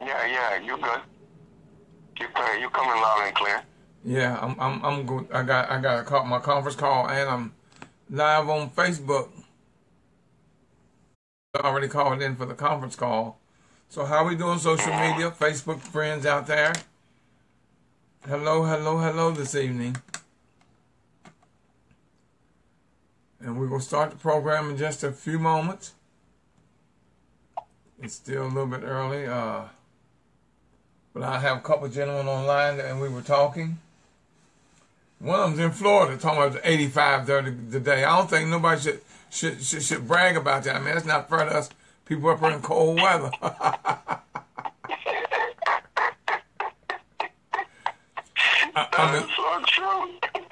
Yeah, you good. You coming loud and clear. Yeah, I'm good. I got my conference call, and I'm live on Facebook. I already called in for the conference call. So how we doing, social media, Facebook friends out there? Hello this evening. And we're going to start the program in just a few moments. It's still a little bit early, but I have a couple of gentlemen online and we were talking. One of them's in Florida, talking about 85 there today. I don't think nobody should brag about that. I mean, that's not fair to us people up here in cold weather. I mean,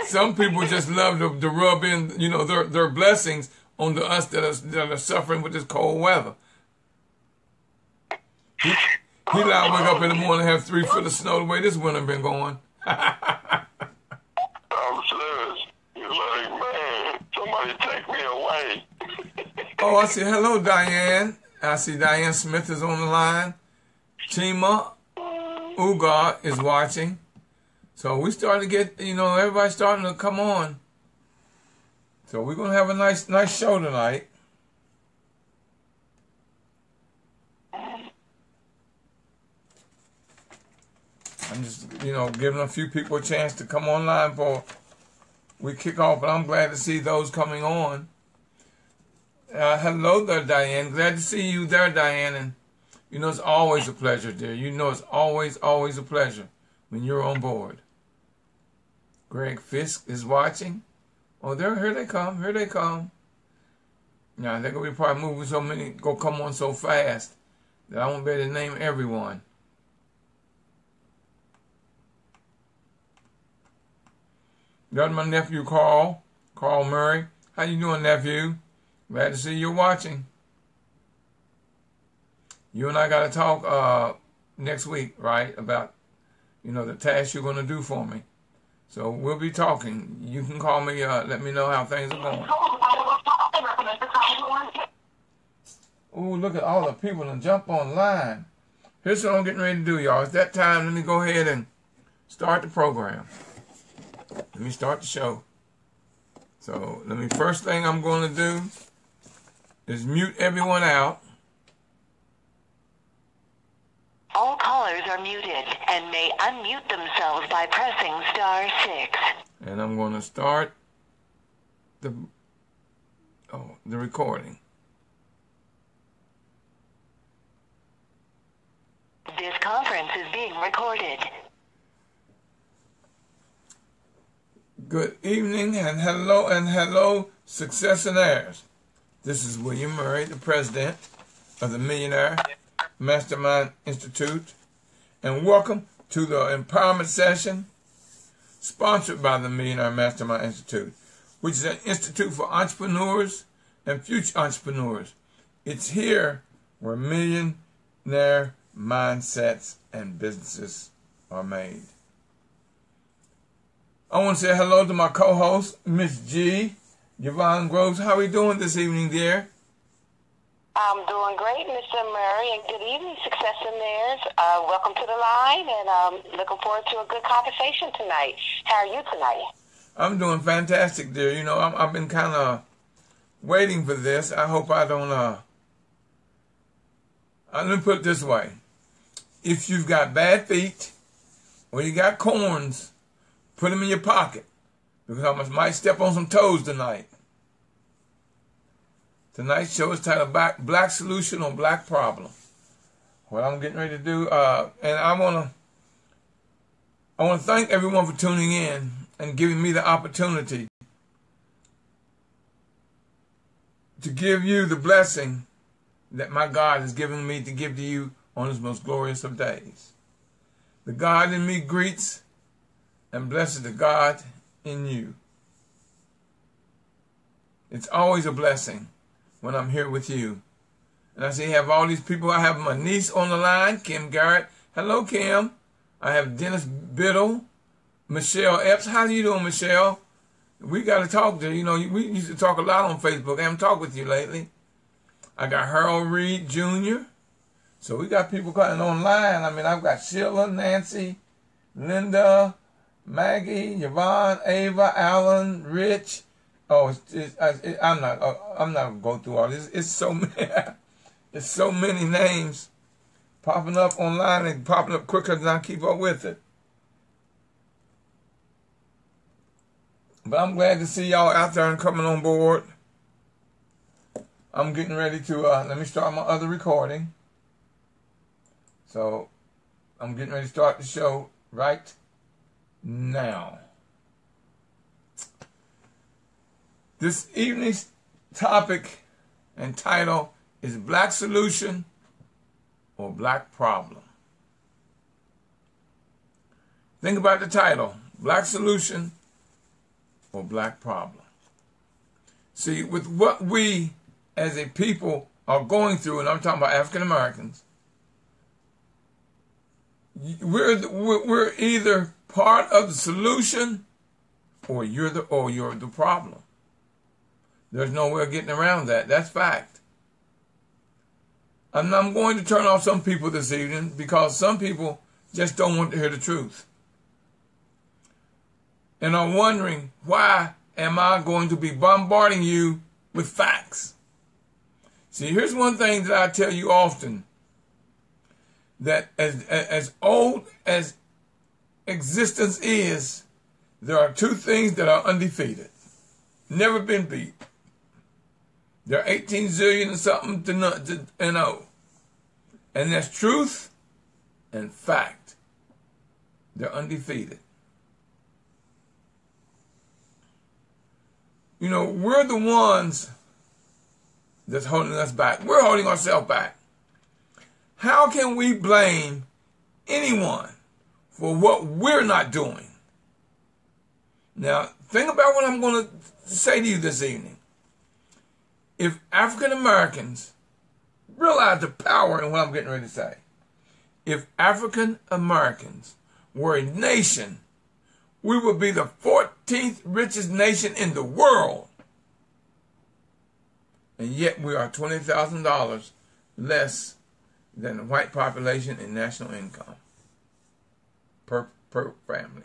some people just love to rub in, their blessings on us that are suffering with this cold weather. He allowed to wake up in the morning and have 3 foot of snow the way this winter been going. I'm serious. You're like, man, somebody take me away. Oh, I see. Hello, Diane. I see Diane Smith is on the line. Chima Uga is watching. So we starting to get, everybody's starting to come on. So we're going to have a nice show tonight. I'm just, giving a few people a chance to come online before we kick off, but I'm glad to see those coming on. Hello there, Diane. Glad to see you there, Diane. And, it's always a pleasure, dear. It's always a pleasure when you're on board. Greg Fisk is watching. Oh, here they come. Now, they're going to be probably moving so many, come on so fast that I won't be able to name everyone. That's my nephew, Carl Murry. How you doing, nephew? Glad to see you're watching. You and I got to talk next week, right, about, the task you're going to do for me. So we'll be talking. You can call me, let me know how things are going. Ooh, look at all the people that jump online. Here's what I'm getting ready to do, y'all. It's that time. Let me go ahead and start the program. Let me start the show. So, first thing I'm going to do is mute everyone out. All callers are muted and may unmute themselves by pressing *6. And I'm going to start the recording. This conference is being recorded. Good evening and hello, successionaires. This is William Murry, the president of the Millionaire Mastermind Institute, and welcome to the empowerment session sponsored by the Millionaire Mastermind Institute, which is an institute for entrepreneurs and future entrepreneurs. It's here where millionaire mindsets and businesses are made. I want to say hello to my co-host, Miss G, Yvonne Groves. How are we doing this evening, dear? I'm doing great, Mr. Murray, and good evening, successionaires. Welcome to the line, and looking forward to a good conversation tonight. How are you tonight? I'm doing fantastic, dear. I've been kind of waiting for this. I hope I don't, let me put it this way. If you've got bad feet or you got corns, put them in your pocket, because I might step on some toes tonight. Tonight's show is titled Black Solution or Black Problem. What I'm getting ready to do, and I want to thank everyone for tuning in and giving me the opportunity to give you the blessing that my God has given me to give to you on this most glorious of days. The God in me greets and blesses the God in you. It's always a blessing when I'm here with you. And I see I have all these people. I have my niece on the line, Kim Garrett. Hello, Kim. I have Dennis Biddle, Michelle Epps. How are you doing, Michelle? We got to talk to you. We used to talk a lot on Facebook. I haven't talked with you lately. I got Harold Reed Jr., So we got people calling online. I mean, I've got Sheila, Nancy, Linda, Maggie, Yvonne, Ava, Alan, Rich. Oh, I'm not gonna go through all this. It's so many. It's so many names popping up online and popping up quicker than I keep up with it. But I'm glad to see y'all out there and coming on board. I'm getting ready to, let me start my other recording. So, I'm getting ready to start the show right now. This evening's topic and title is Black Solution or Black Problem. Think about the title, Black Solution or Black Problem. See, with what we as a people are going through, and I'm talking about African Americans, we're either part of the solution or you're the problem. There's no way of getting around that. That's fact. And I'm going to turn off some people this evening because some people just don't want to hear the truth. And are wondering, why am I going to be bombarding you with facts? See, here's one thing that I tell you often, that as old as existence is, there are two things that are undefeated, never been beat. There are 18 zillion and something to know. And that's truth and fact. They're undefeated. You know, we're the ones that's holding us back. We're holding ourselves back. How can we blame anyone for what we're not doing? Now, think about what I'm going to say to you this evening. If African Americans realize the power in what I'm getting ready to say, if African Americans were a nation, we would be the 14th richest nation in the world. And yet we are $20,000 less than the white population in national income per family.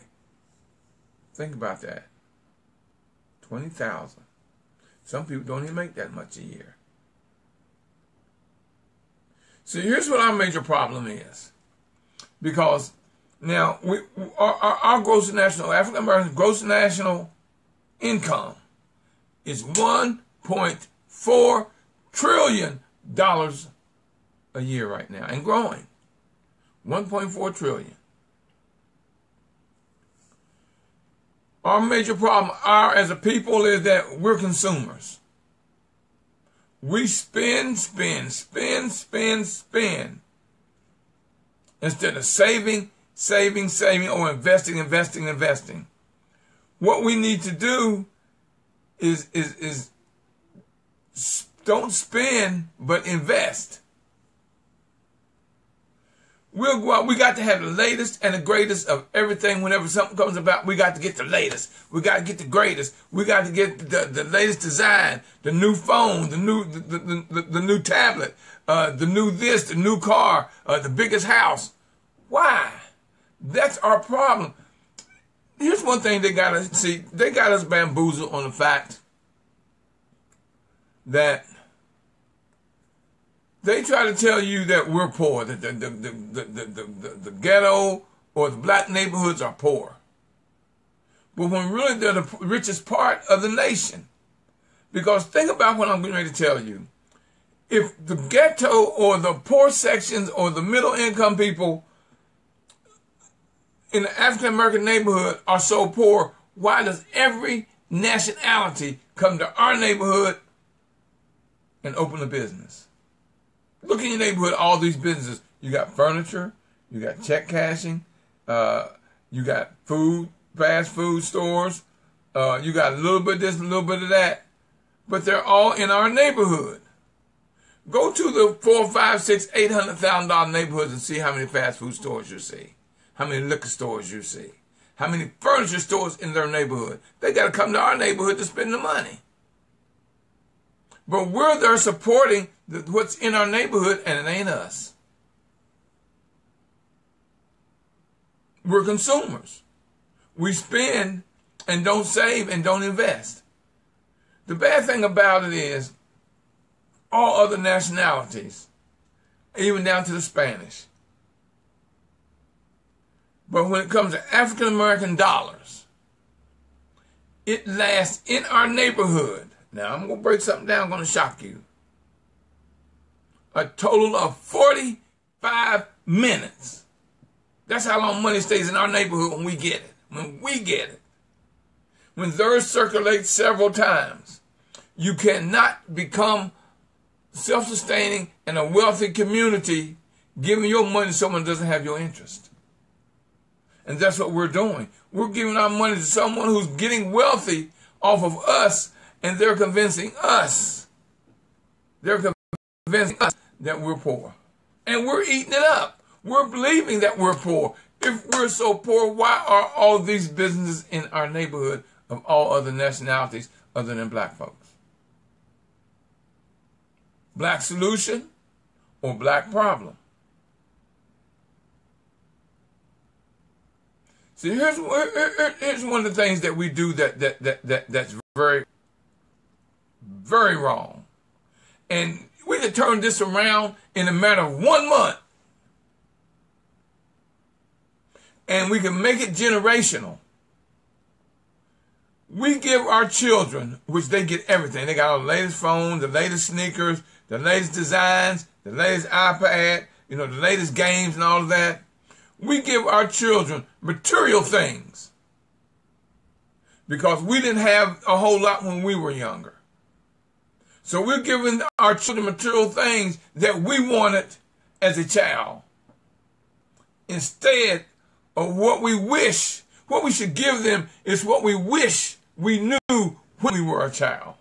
Think about that. 20,000. Some people don't even make that much a year. So here's what our major problem is. Because now our gross national, African American gross national income is $1.4 trillion a year right now and growing. 1.4 trillion. Our major problem as a people is that we're consumers. We spend instead of saving or investing. What we need to do is don't spend but invest. We'll go out. We got to have the latest and the greatest of everything. Whenever something comes about, we got to get the latest. We got to get the greatest. We got to get the latest design, the new phone, the new tablet, the new this, the new car, the biggest house. Why? That's our problem. Here's one thing they got to see. They got us bamboozled on the fact that they try to tell you that we're poor, that the ghetto or the black neighborhoods are poor. But when really they're the richest part of the nation. Because think about what I'm getting ready to tell you. If the ghetto or the poor sections or the middle income people in the African American neighborhood are so poor, why does every nationality come to our neighborhood and open a business? Look in your neighborhood, all these businesses. You got furniture, you got check cashing, you got food, fast food stores, you got a little bit of this, a little bit of that. But they're all in our neighborhood. Go to the $400,000, $500,000, $600,000, $800,000 neighborhoods and see how many fast food stores you see, how many liquor stores you see, how many furniture stores in their neighborhood. They got to come to our neighborhood to spend the money. But we're there supporting what's in our neighborhood, and it ain't us. We're consumers. We spend and don't save and don't invest. The bad thing about it is all other nationalities, even down to the Spanish. But when it comes to African American dollars, it lasts in our neighborhood. Now, I'm going to break something down, I'm going to shock you. A total of 45 minutes. That's how long money stays in our neighborhood when we get it. When we get it. When theirs circulates several times, you cannot become self-sustaining and a wealthy community giving your money to someone who doesn't have your interest. And that's what we're doing. We're giving our money to someone who's getting wealthy off of us, and they're convincing us. They're convincing us that we're poor. And we're eating it up. We're believing that we're poor. If we're so poor, why are all these businesses in our neighborhood of all other nationalities other than black folks? Black solution or black problem? See, here's one of the things that we do that's very, very wrong. And we can turn this around in a matter of 1 month. And we can make it generational. We give our children, which they get everything. They got all the latest phones, the latest sneakers, the latest designs, the latest iPad, the latest games and all of that. We give our children material things because we didn't have a whole lot when we were younger. So we're giving our children material things that we wanted as a child instead of what we wish. What we should give them is what we wish we knew when we were a child.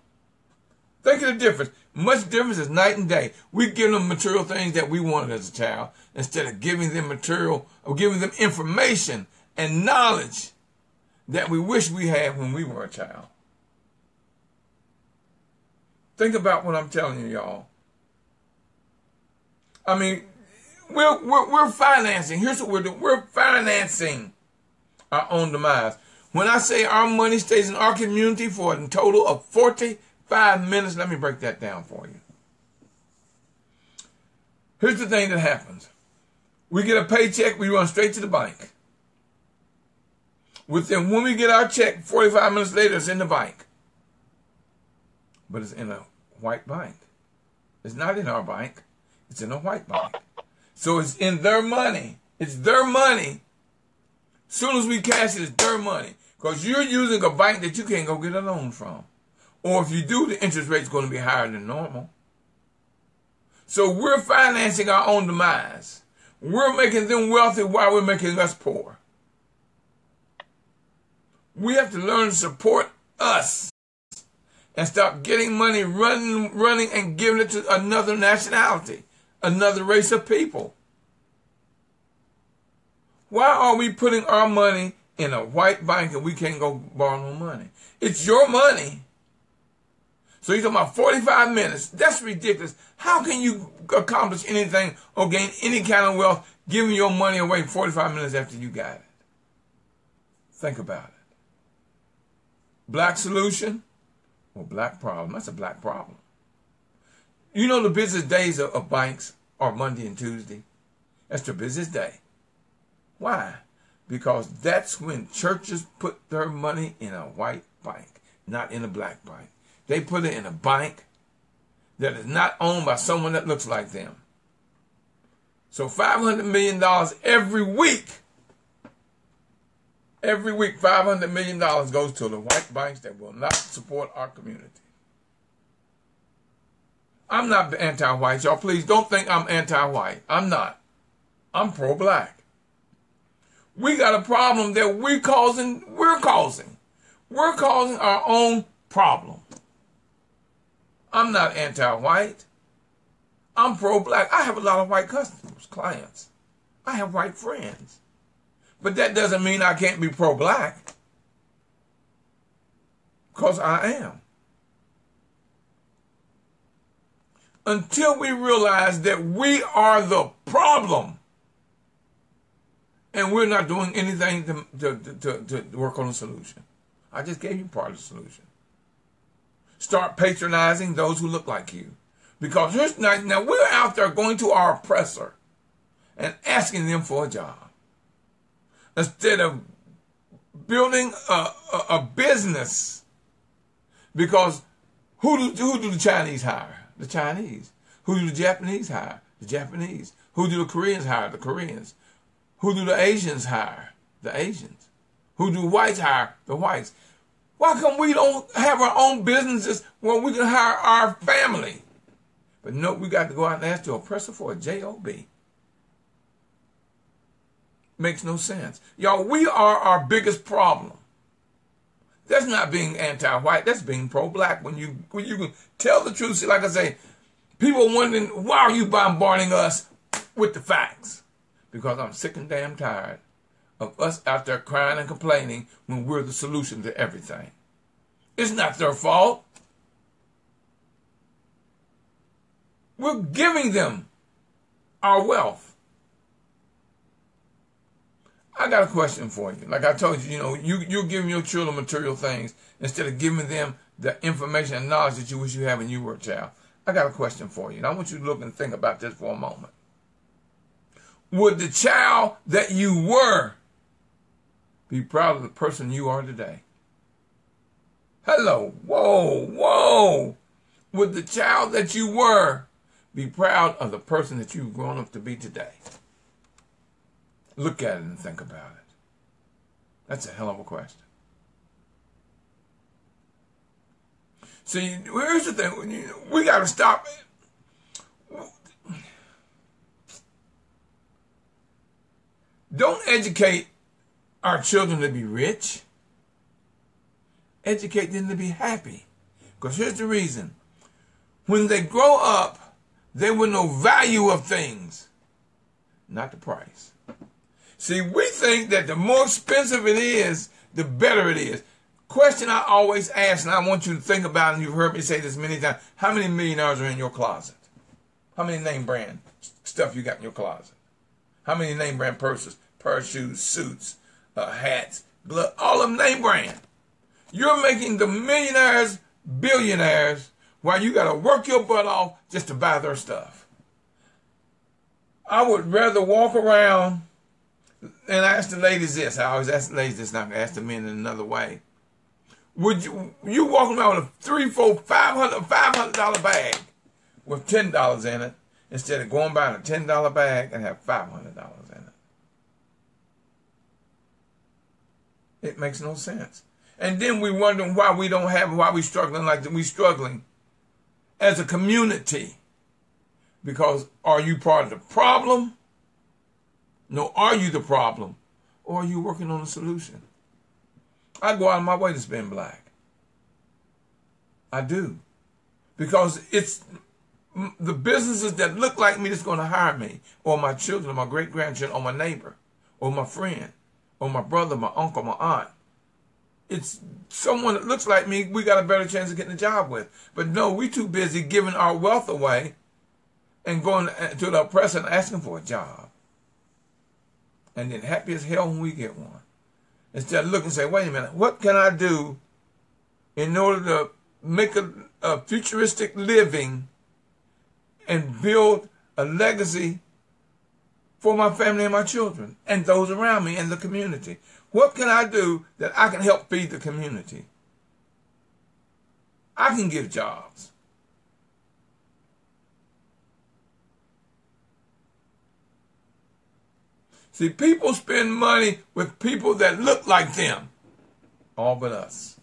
Think of the difference. Much difference is night and day. We give them material things that we wanted as a child instead of giving them material or giving them information and knowledge that we wish we had when we were a child. Think about what I'm telling you, y'all. I mean, we're financing. Here's what we're doing. We're financing our own demise. When I say our money stays in our community for a total of 45 minutes, let me break that down for you. Here's the thing that happens. We get a paycheck, we run straight to the bank. When we get our check, 45 minutes later, it's in the bank. But it's in a white bank. It's not in our bank. It's in a white bank. So it's in their money. It's their money. As soon as we cash it, it's their money. Because you're using a bank that you can't go get a loan from. Or if you do, the interest rate's going to be higher than normal. So we're financing our own demise. We're making them wealthy while we're making us poor. We have to learn to support us and stop getting money, running and giving it to another nationality, another race of people. Why are we putting our money in a white bank and we can't go borrow no money? It's your money. So you're talking about 45 minutes. That's ridiculous. How can you accomplish anything or gain any kind of wealth giving your money away 45 minutes after you got it? Think about it. Black solution or black problem? That's a black problem. You know the busiest days of banks are Monday and Tuesday. That's the busiest day. Why? Because that's when churches put their money in a white bank, not in a black bank. They put it in a bank that is not owned by someone that looks like them. So $500 million every week. Every week, $500 million goes to the white banks that will not support our community. I'm not anti-white, y'all. Please don't think I'm anti-white. I'm not. I'm pro-black. We got a problem that we're causing. We're causing our own problem. I'm not anti-white. I'm pro-black. I have a lot of white customers, clients. I have white friends. But that doesn't mean I can't be pro-black. Because I am. Until we realize that we are the problem And we're not doing anything to work on a solution. I just gave you part of the solution. Start patronizing those who look like you. Because here's now we're out there going to our oppressor and asking them for a job. Instead of building a business. Because who do the Chinese hire? The Chinese. Who do the Japanese hire? The Japanese. Who do the Koreans hire? The Koreans. Who do the Asians hire? The Asians. Who do whites hire? The whites. Why come we don't have our own businesses where we can hire our family? But no, we got to go out and ask the oppressor for a job. Makes no sense. Y'all, we are our biggest problem. That's not being anti-white. That's being pro-black. When you can tell the truth, see, like I say, people wondering, why are you bombarding us with the facts? Because I'm sick and damn tired of us out there crying and complaining when we're the solution to everything. It's not their fault. We're giving them our wealth. I got a question for you. Like I told you, you're giving your children material things instead of giving them the information and knowledge that you wish you had when you were a child. I got a question for you, and I want you to look and think about this for a moment. Would the child that you were be proud of the person you are today? Hello. Whoa. Would the child that you were be proud of the person that you've grown up to be today? Look at it and think about it. That's a hell of a question. See, here's the thing. We got to stop. Don't educate our children to be rich. Educate them to be happy. Because here's the reason. When they grow up, they will know value of things, not the price. See, we think that the more expensive it is, the better it is. Question I always ask, and I want you to think about, and you've heard me say this many times, how many millionaires are in your closet? How many name brand stuff you got in your closet? How many name brand purses, pair of shoes, suits, hats, gloves, all of them name brand? You're making the millionaires billionaires while you got to work your butt off just to buy their stuff. I would rather walk around and ask the ladies this. I always ask the ladies this, not ask the men in another way. Would you walk around with a $300, $400, $500 bag with $10 in it instead of going buying a $10 bag and have $500 in it? It makes no sense. And then we wondering why we don't have, why we struggling like we struggling as a community. Because are you part of the problem? No, are you the problem? Or are you working on a solution? I go out of my way to spend black. I do. Because it's the businesses that look like me that's going to hire me, or my children, or my great-grandchildren, or my neighbor, or my friend, or my brother, my uncle, my aunt. It's someone that looks like me we got a better chance of getting a job with. But no, we too busy giving our wealth away and going to the oppressor and asking for a job. And then happy as hell when we get one. Instead of looking and say, wait a minute, what can I do in order to make a futuristic living and build a legacy for my family and my children and those around me and the community? What can I do that I can help feed the community? I can give jobs. See, people spend money with people that look like them. All but us.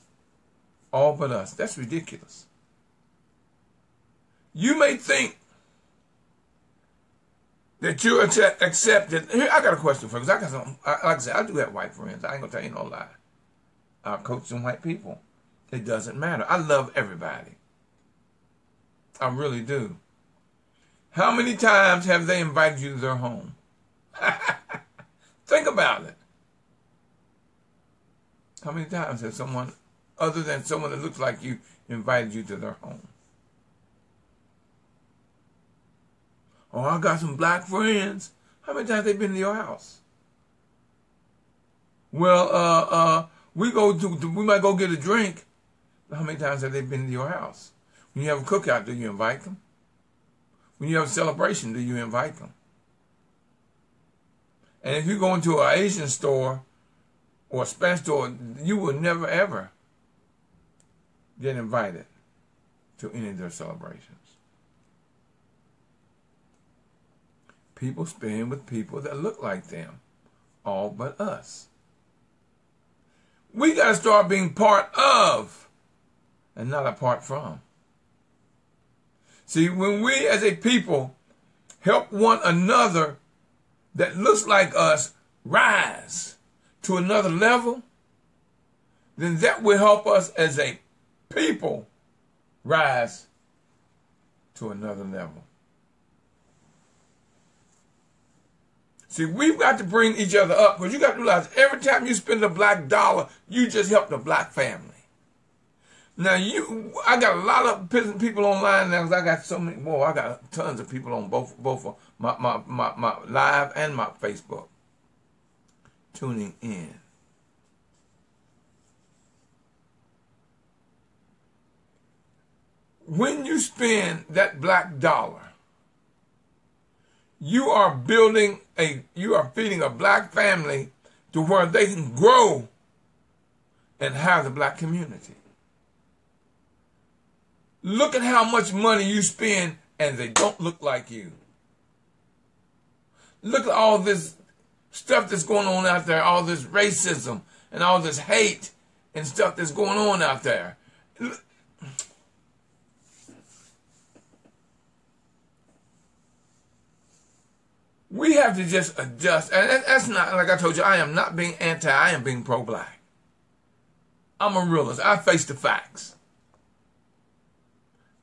All but us. That's ridiculous. You may think that you're accepted. Here, I got a question for you. Because like I said, I do have white friends. I ain't going to tell you no lie. I coach some white people. It doesn't matter. I love everybody. I really do. How many times have they invited you to their home? Think about it. How many times has someone, other than someone that looks like you, invited you to their home? Oh, I got some black friends. How many times have they been to your house? Well, we might go get a drink. How many times have they been to your house? When you have a cookout, do you invite them? When you have a celebration, do you invite them? And if you go into an Asian store or a Spanish store, you will never, ever get invited to any of their celebrations. People spend with people that look like them, all but us. We got to start being part of and not apart from. See, when we as a people help one another that looks like us rise to another level, then that will help us as a people rise to another level. See, we've got to bring each other up, because you got to realize every time you spend a black dollar, you just helped a black family. Now, I got a lot of people online now, because I got so many more. I got tons of people on both my live and my Facebook tuning in. When you spend that black dollar, you are feeding a black family to where they can grow and have the black community. Look at how much money you spend and they don't look like you. Look at all this stuff that's going on out there, all this racism and all this hate and stuff that's going on out there. We have to just adjust. And that's not, like I told you, I am not being anti, I am being pro-black. I'm a realist. I face the facts.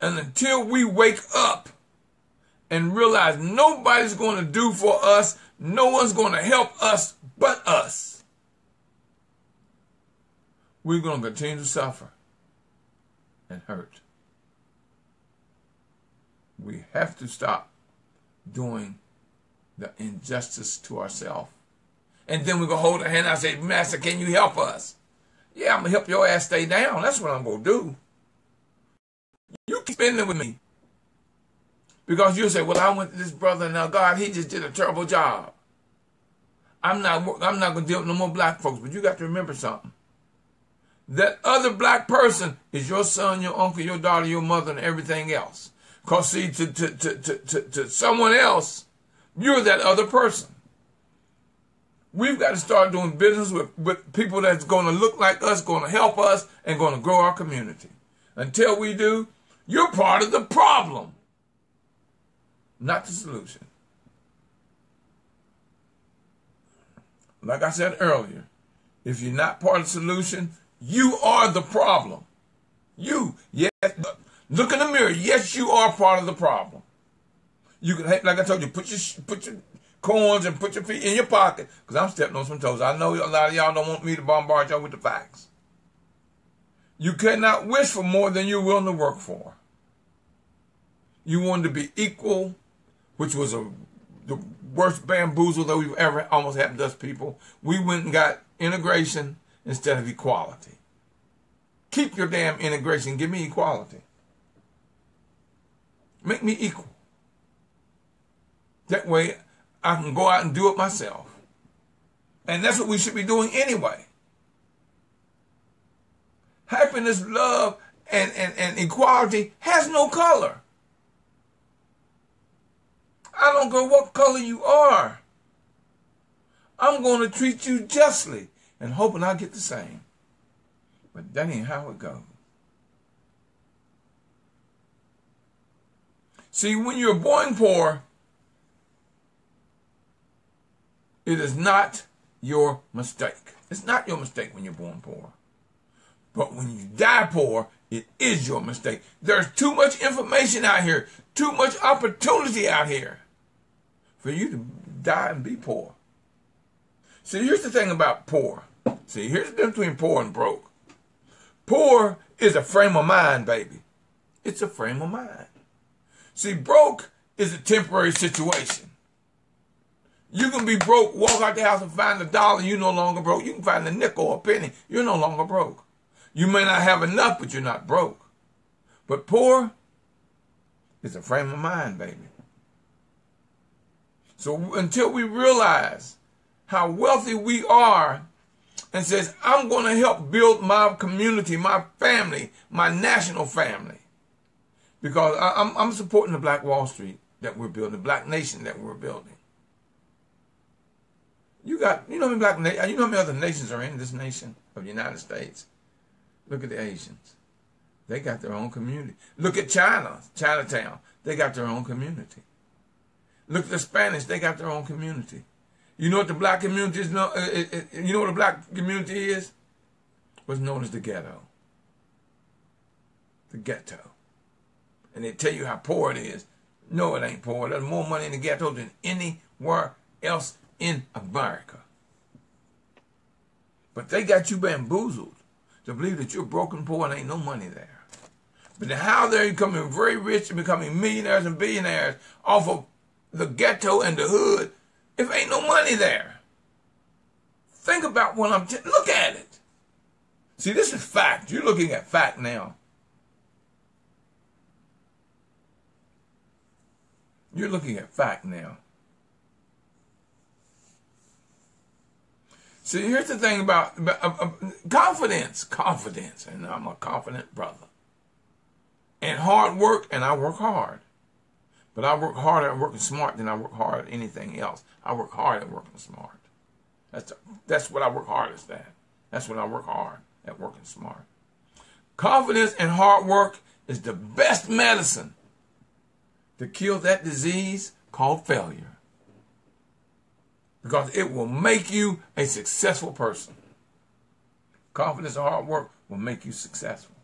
And until we wake up and realize nobody's going to do for us, no one's going to help us but us, we're going to continue to suffer and hurt. We have to stop doing the injustice to ourselves. And then we're going to hold a hand out and say, Master, can you help us? Yeah, I'm going to help your ass stay down. That's what I'm going to do. You keep spending with me. Because you'll say, well, I went to this brother, and now God, he just did a terrible job. I'm not going to deal with no more black folks. But you got to remember something. That other black person is your son, your uncle, your daughter, your mother, and everything else. Because see, to someone else, you're that other person. We've got to start doing business with people that's going to look like us, going to help us, and going to grow our community. Until we do, you're part of the problem, not the solution. Like I said earlier, if you're not part of the solution, you are the problem. You, yes, look in the mirror. Yes, you are part of the problem. You can, like I told you, put your corns and put your feet in your pocket, because I'm stepping on some toes. I know a lot of y'all don't want me to bombard y'all with the facts. You cannot wish for more than you're willing to work for. You wanted to be equal, which was the worst bamboozle that we've ever almost happened to us people. We went and got integration instead of equality. Keep your damn integration. Give me equality. Make me equal. That way I can go out and do it myself. And that's what we should be doing anyway. Happiness, love, and equality has no color. I don't care what color you are. I'm going to treat you justly and hoping I'll get the same. But that ain't how it goes. See, when you're born poor, it is not your mistake. It's not your mistake when you're born poor. But when you die poor, it is your mistake. There's too much information out here, too much opportunity out here for you to die and be poor. See, here's the thing about poor. See, here's the difference between poor and broke. Poor is a frame of mind, baby. It's a frame of mind. See, broke is a temporary situation. You can be broke, walk out the house and find $1, you're no longer broke. You can find a nickel or a penny, you're no longer broke. You may not have enough, but you're not broke. But poor is a frame of mind, baby. So until we realize how wealthy we are and says, I'm going to help build my community, my family, my national family. Because I'm supporting the Black Wall Street that we're building, the Black nation that we're building. You know how many other nations are in this nation of the United States? Look at the Asians. They got their own community. Look at China, Chinatown. They got their own community. Look at the Spanish. They got their own community. You know what the black community is? You know what the black community is? What's known as the ghetto. The ghetto. And they tell you how poor it is. No, it ain't poor. There's more money in the ghetto than anywhere else in America. But they got you bamboozled to believe that you're broken poor and ain't no money there. But how they're becoming very rich and becoming millionaires and billionaires off of the ghetto and the hood, if ain't no money there. Think about what look at it. See, this is fact. You're looking at fact now. You're looking at fact now. See, here's the thing about confidence. Confidence. And I'm a confident brother. And hard work, and I work hard. But I work harder at working smart than I work hard at anything else. I work hard at working smart. That's what I work hardest at. That's what I work hard at, working smart. Confidence and hard work is the best medicine to kill that disease called failure. Because it will make you a successful person. Confidence and hard work will make you successful.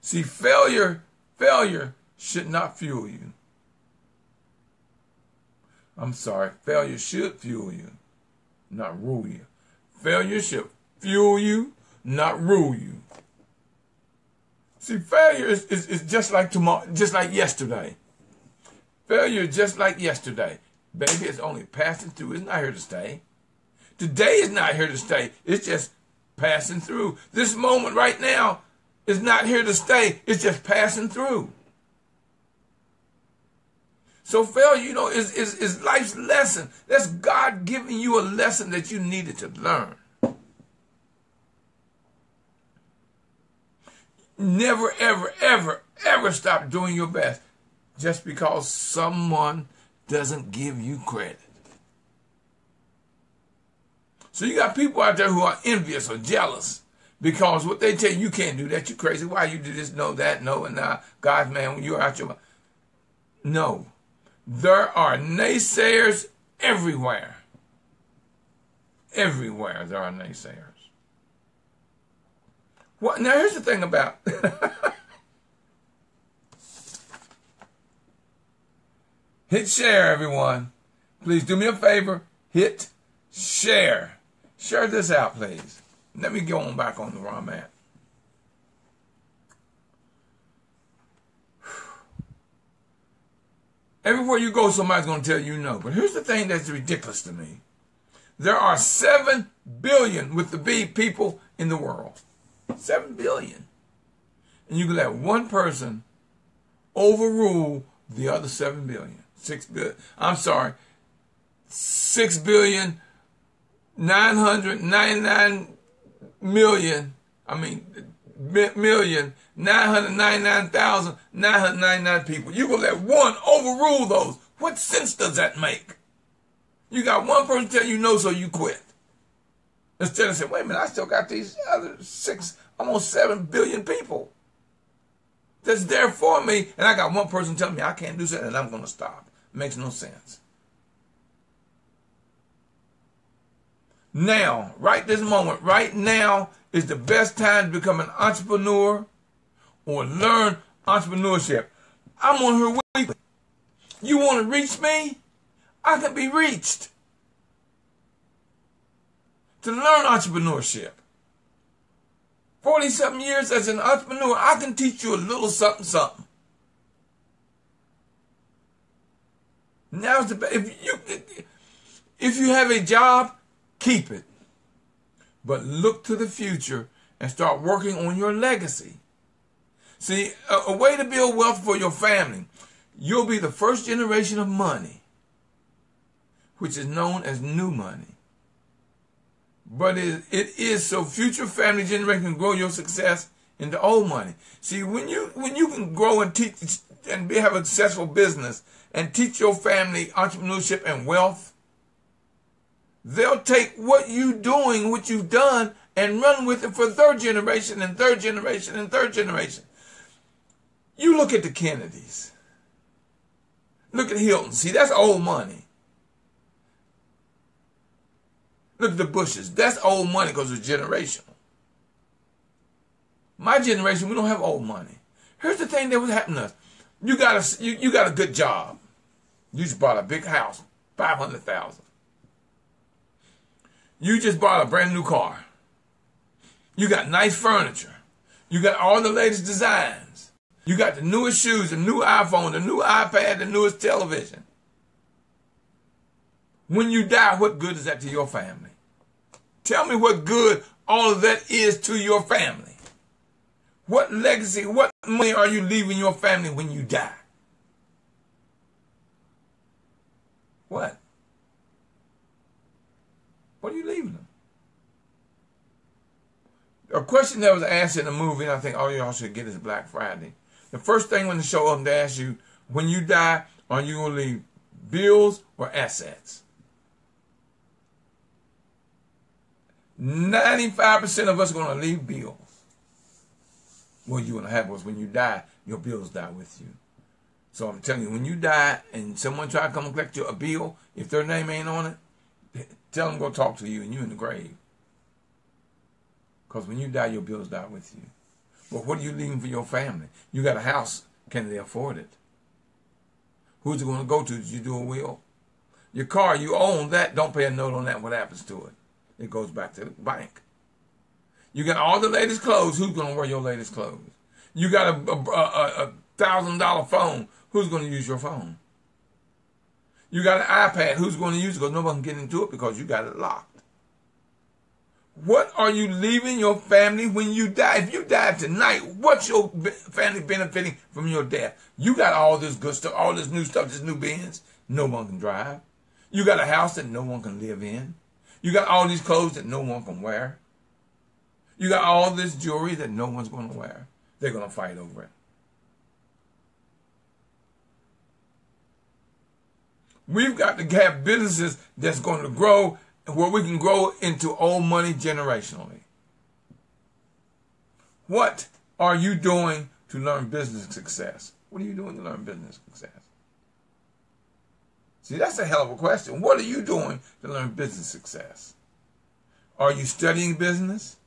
See, failure should not fuel you. I'm sorry, failure should fuel you, not rule you. Failure should fuel you, not rule you. See, failure is just like tomorrow, just like yesterday. Failure is just like yesterday. Baby, it's only passing through. It's not here to stay. Today is not here to stay. It's just passing through. This moment right now is not here to stay. It's just passing through. So failure, is life's lesson. That's God giving you a lesson that you needed to learn. Never, ever, ever, ever stop doing your best just because someone doesn't give you credit. So you got people out there who are envious or jealous because what they tell you can't do that, you crazy. Why you do this, no, that, no, and now, God, man, when you're out your mind. No. There are naysayers everywhere. Everywhere there are naysayers. Well, now here's the thing about hit share, everyone. Please do me a favor. Hit share. Share this out, please. Let me go on back on where I'm at. Everywhere you go, somebody's going to tell you no. But here's the thing that's ridiculous to me. There are 7 billion, with the B, people in the world. 7 billion. And you can let one person overrule the other 7 billion. 6 billion. I'm sorry. 6 billion, 999 million. I mean, million. 999,999 people. You gonna let one overrule those. What sense does that make? You got one person tell you no, so you quit. Instead of saying, wait a minute, I still got these other 6, almost 7 billion people that's there for me, and I got one person telling me I can't do something and I'm gonna stop. Makes no sense. Now, right this moment, right now is the best time to become an entrepreneur or learn entrepreneurship. I'm on here weekly. You want to reach me? I can be reached. To learn entrepreneurship. 40-something years as an entrepreneur, I can teach you a little something, something. Now's the if you have a job, keep it. But look to the future and start working on your legacy. See, a way to build wealth for your family. You'll be the first generation of money, which is known as new money. But it is so future family generation can grow your success into old money. See, when you can grow and teach and have a successful business and teach your family entrepreneurship and wealth, they'll take what you're doing, what you've done, and run with it for third generation and third generation and third generation. You look at the Kennedys. Look at Hilton. See, that's old money. Look at the Bushes. That's old money because it's generational. My generation, we don't have old money. Here's the thing that was happening to us. You got a good job. You just bought a big house, $500,000. You just bought a brand new car. You got nice furniture. You got all the latest designs. You got the newest shoes, the new iPhone, the new iPad, the newest television. When you die, what good is that to your family? Tell me what good all of that is to your family. What legacy, what money are you leaving your family when you die? What? What are you leaving them? A question that was asked in the movie, and I think all y'all should get is Black Friday. The first thing when the show up to ask you, when you die, are you going to leave bills or assets? 95% of us are going to leave bills. What you're going to have was when you die, your bills die with you. So I'm telling you, when you die and someone try to come and collect you a bill, if their name ain't on it, tell them go talk to you and you in the grave. Because when you die, your bills die with you. But what are you leaving for your family? You got a house. Can they afford it? Who's it going to go to? Did you do a will? Your car, you own that. Don't pay a note on that. What happens to it? It goes back to the bank. You got all the latest clothes. Who's going to wear your latest clothes? You got a $1,000 phone. Who's going to use your phone? You got an iPad. Who's going to use it? Because nobody can get into it because you got it locked. What are you leaving your family when you die? If you die tonight, what's your family benefiting from your death? You got all this good stuff, all this new stuff, this new Benz. No one can drive. You got a house that no one can live in. You got all these clothes that no one can wear. You got all this jewelry that no one's going to wear. They're going to fight over it. We've got to have businesses that's going to grow where we can grow into old money generationally. What are you doing to learn business success? What are you doing to learn business success? See, that's a hell of a question. What are you doing to learn business success? Are you studying business?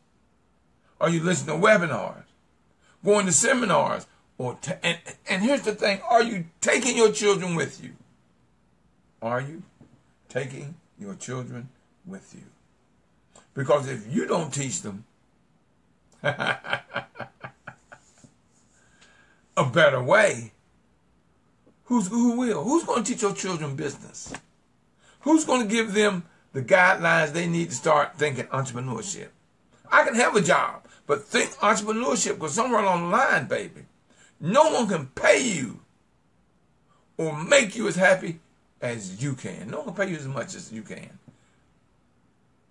Are you listening to webinars? Going to seminars? And here's the thing. Are you taking your children with you? Are you taking your children with you? Because if you don't teach them a better way, who will? Who's going to teach your children business? Who's going to give them the guidelines they need to start thinking entrepreneurship? I can have a job, but think entrepreneurship because somewhere along the line, baby, no one can pay you or make you as happy as you can. No one can pay you as much as you can.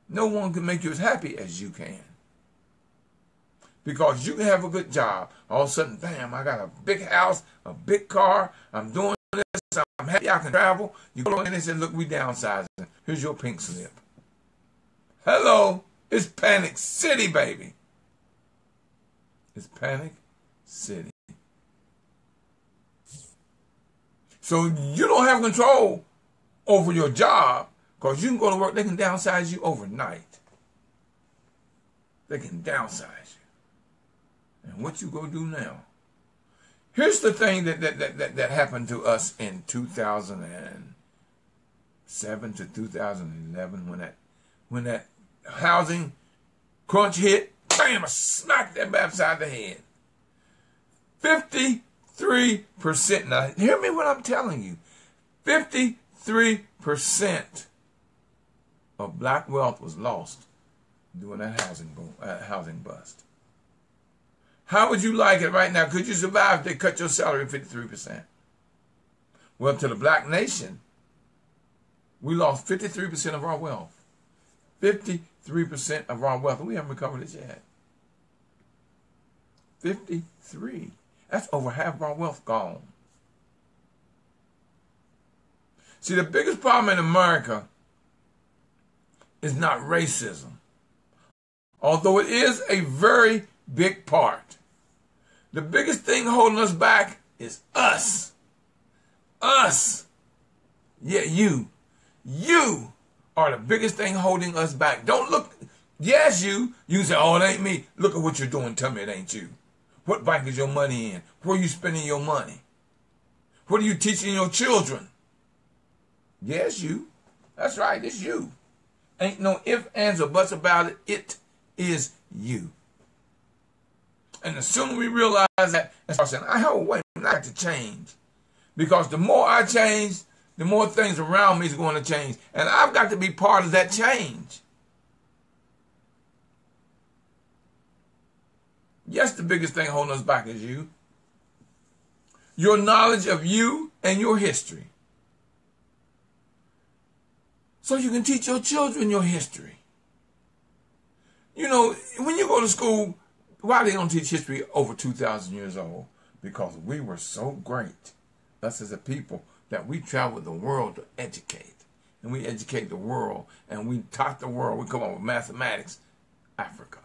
No one can make you as happy as you can. Because you can have a good job. All of a sudden, bam, I got a big house, a big car. I'm doing this. I'm happy I can travel. You go in and say, look, we downsizing. Here's your pink slip. Hello. It's Panic City, baby. It's Panic City. So you don't have control over your job because you can go to work. They can downsize you overnight. They can downsize you. And what you go do now? Here's the thing that happened to us in 2007 to 2011 when that housing crunch hit. Bam! I smacked that upside the head. 53%. Now, hear me what I'm telling you. 53% 53% of black wealth was lost during that housing bust. How would you like it right now? Could you survive if they cut your salary 53%? Well, to the black nation, we lost 53% of our wealth. 53% of our wealth. We haven't recovered it yet. 53. That's over half of our wealth gone. See, the biggest problem in America is not racism, although it is a very big part. The biggest thing holding us back is us. Us. Yeah, you. You are the biggest thing holding us back. Don't look. Yes, you. You say, oh, it ain't me. Look at what you're doing. Tell me it ain't you. What bank is your money in? Where are you spending your money? What are you teaching your children? Yes, you. That's right. It's you. Ain't no ifs, ands, or buts about it. It is you. And the sooner we realize that and start saying, wait, I have to change. Because the more I change, the more things around me is going to change. And I've got to be part of that change. Yes, the biggest thing holding us back is you. Your knowledge of you and your history. So you can teach your children your history. You know, when you go to school, why they don't teach history over 2,000 years old? Because we were so great, us as a people, that we traveled the world to educate. And we educate the world, and we taught the world. We come up with mathematics, Africa.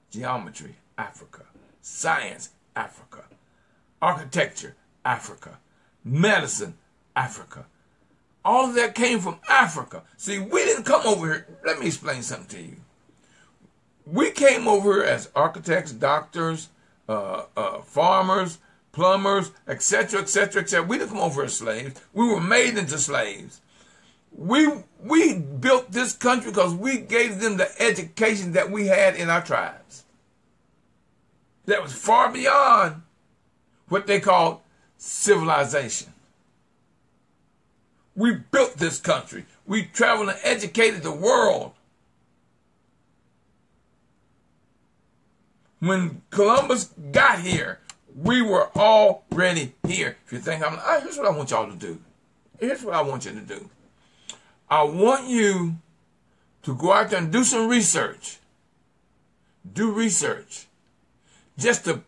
Geometry, Africa. Science, Africa. Architecture, Africa. Medicine, Africa. All of that came from Africa. See, we didn't come over here. Let me explain something to you. We came over here as architects, doctors, farmers, plumbers, etc., etc., etc. We didn't come over as slaves. We were made into slaves. We built this country because we gave them the education that we had in our tribes. That was far beyond what they called civilization. We built this country. We traveled and educated the world. When Columbus got here, we were already here. If you think here's what I want y'all to do. Here's what I want you to do. I want you to go out there and do some research. Do research. Just to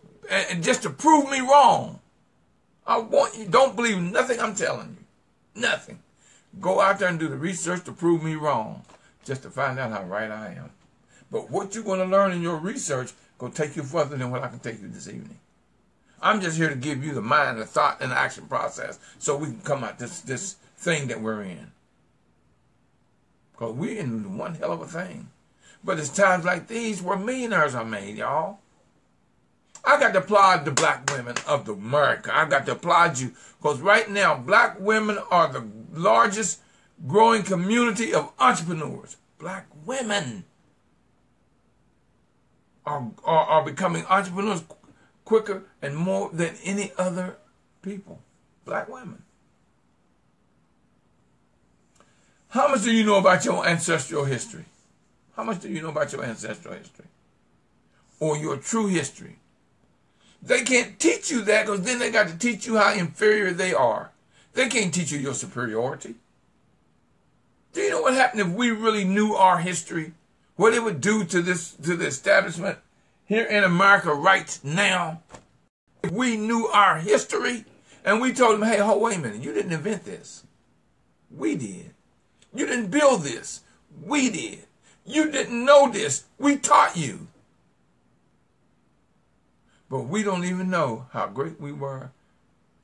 prove me wrong. I want you, don't believe nothing I'm telling you. Nothing. Go out there and do the research to prove me wrong. Just to find out how right I am. But what you're going to learn in your research will take you further than what I can take you this evening. I'm just here to give you the mind, the thought, and the action process so we can come out this thing that we're in. Because we're in one hell of a thing. But it's times like these where millionaires are made, y'all. I got to applaud the black women of America. I got to applaud you because right now, black women are the largest growing community of entrepreneurs. Black women are becoming entrepreneurs quicker and more than any other people. Black women. How much do you know about your ancestral history? How much do you know about your ancestral history? Or your true history? They can't teach you that because then they got to teach you how inferior they are. They can't teach you your superiority. Do you know what happened if we really knew our history? What it would do to the establishment here in America right now? If we knew our history and we told them, hey, wait a minute, you didn't invent this. We did. You didn't build this. We did. You didn't know this. We taught you. But we don't even know how great we were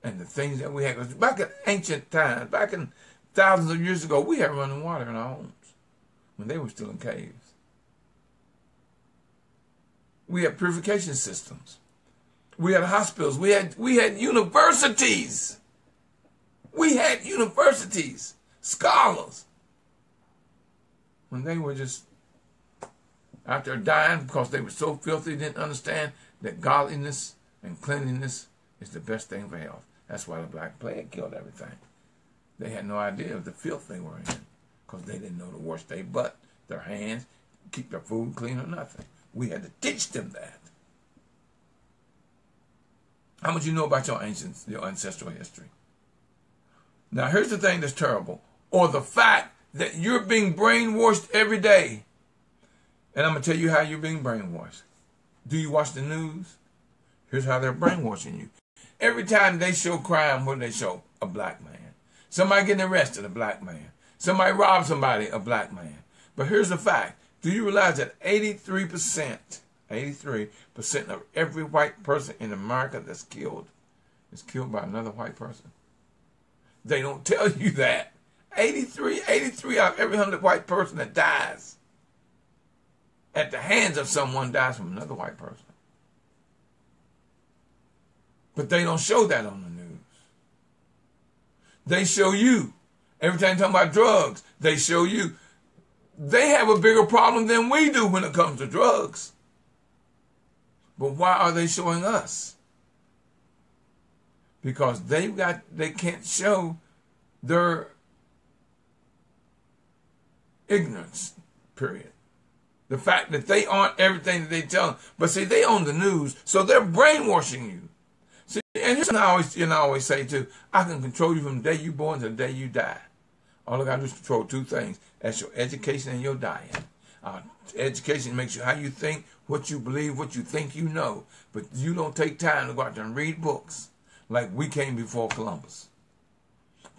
and the things that we had. Because back in ancient times, back in thousands of years ago, we had running water in our homes when they were still in caves. We had purification systems. We had hospitals. We had universities. We had universities, scholars. When they were just out there dying because they were so filthy, they didn't understand that godliness and cleanliness is the best thing for health. That's why the Black Plague killed everything. They had no idea of the filth they were in because they didn't know to wash their butt, their hands, keep their food clean or nothing. We had to teach them that. How much you know about your ancestral history? Now, here's the thing that's terrible, or the fact that you're being brainwashed every day. And I'm going to tell you how you're being brainwashed. Do you watch the news? Here's how they're brainwashing you. Every time they show crime, what do they show? A black man. Somebody getting arrested, a black man. Somebody robbed somebody, a black man. But here's the fact. Do you realize that 83% of every white person in America that's killed is killed by another white person? They don't tell you that. 83 out of every 100 white person that dies at the hands of someone dies from another white person. But they don't show that on the news. They show you. Every time you're talking about drugs, they show you. They have a bigger problem than we do when it comes to drugs. But why are they showing us? Because they can't show their ignorance, period. The fact that they aren't everything that they tell them. But see, they own the news, so they're brainwashing you. See, and here's what I always say too, I can control you from the day you're born to the day you die. All I got to do is control two things. That's your education and your dying. Education makes you how you think, what you believe, what you think you know. But you don't take time to go out there and read books like we came before Columbus.